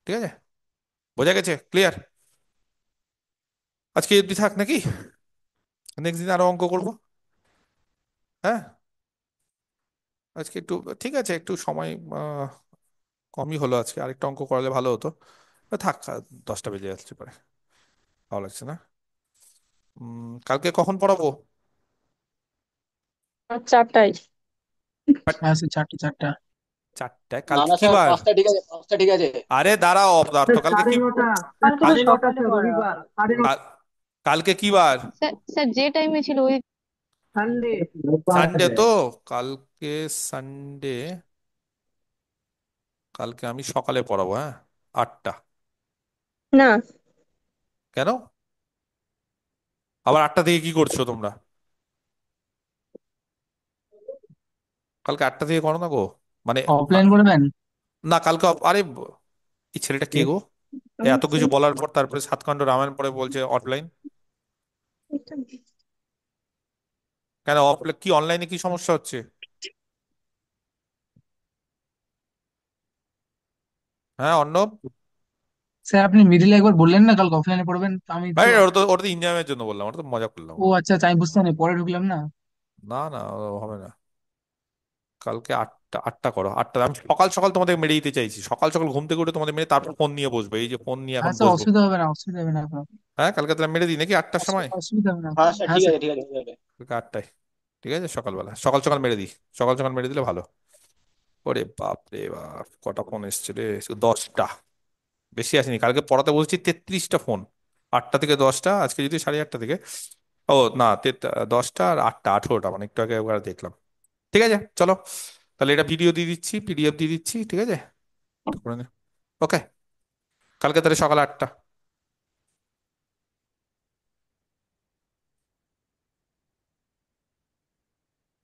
ঠিক আছে? বোঝা গেছে? ক্লিয়ার? আজকে অবধি থাক নাকি? নেক্সট দিন আরো অঙ্ক করবো। হ্যাঁ, আজকে একটু ঠিক আছে, একটু সময় আহ, কমই হলো আজকে, আরেকটা অঙ্ক করালে ভালো হতো। থাক, 10টা বেজে যাচ্ছে পরে, ভালো লাগছে না। কালকে কখন পড়াবো? আর 4টায়। বাট, হ্যাঁ স্যার, 4টা। 4টায়? না কালকে না কি স্যার, বার? 5টা ঠিক আছে, 5টা ঠিক আছে। আরে দাঁড়াও অপদার্থ, স্যার কালকে সাড়ে কি, নটা, স্যার কালকে তো সাড়ে নটা, সকালে স্যার পড়া। রবিবার, সাড়ে নটা। কাল- কালকে কি বার? স্যার স্যার যে টাইমে ছিল ওই সানডে। সানডে তো? কালকে সানডে, কালকে আমি সকালে পড়াবো, হ্যাঁ, 8টা। না, কেন? আবার 8টা থেকে কি করছো তোমরা? কালকে 8টা থেকে করো না গো, মানে অফলাইন করবেন? না কালকে আরে এই ছেলেটা কে গো, এত কিছু বলার পর তারপরে 7 খণ্ড রামায়ণ পরে বলছে অফলাইন। কেন অফলাইন, কি অনলাইনে কি সমস্যা হচ্ছে? হ্যাঁ অর্ণব, স্যার আপনি মিডিলে একবার বললেন না কালকে অফলাইনে পড়বেন, তো আমি তো। ভাই ওটা তো এনজয়ের জন্য বললাম, ওটা তো মজা করলাম। ও আচ্ছা আচ্ছা, আমি বুঝতে পারিনি, পরে ঢুকলাম না। না না, ও হবে না। কালকে 8টা, 8টা করো, 8টা। আমি সকাল সকাল তোমাদের মেরে দিতে চাইছি, সকাল সকাল ঘুম থেকে উঠে তোমাদের মেরে তারপর ফোন নিয়ে বসবো, এই যে ফোন নিয়ে এখন আচ্ছা, বসবো। অসুবিধা হবে না, অসুবিধা হবে না আপনার। হ্যাঁ কালকে তাহলে মেরে দিই নাকি 8টার সময়? অসুবিধা হবে না। হ্যাঁ স্যার, হ্যাঁ ঠিক স্যার। আছে, ঠিক আছে, ঠিক আছে। কালকে 8টায়, ঠিক আছে? সকালবেলা, সকাল সকাল মেরে দিই, সকাল সকাল মেরে দিলে ভালো। ওরে বাপ রে বাপ, কটা ফোন এসছে রে, শুধু 10টা, বেশি আসেনি। কালকে পড়াতে বলছি 33টা ফোন, 8টা থেকে 10টা, আজকে যদি 8:30 থেকে, ও না 10টা আর 8টা, 18টা, মানে একটু আগে একবার দেখলাম। ঠিক আছে চলো, তাহলে এটা ভিডিও দিয়ে দিচ্ছি, পিডিএফ দিয়ে দিচ্ছি, ঠিক আছে? ওকে, কালকে তাহলে সকাল 8টা।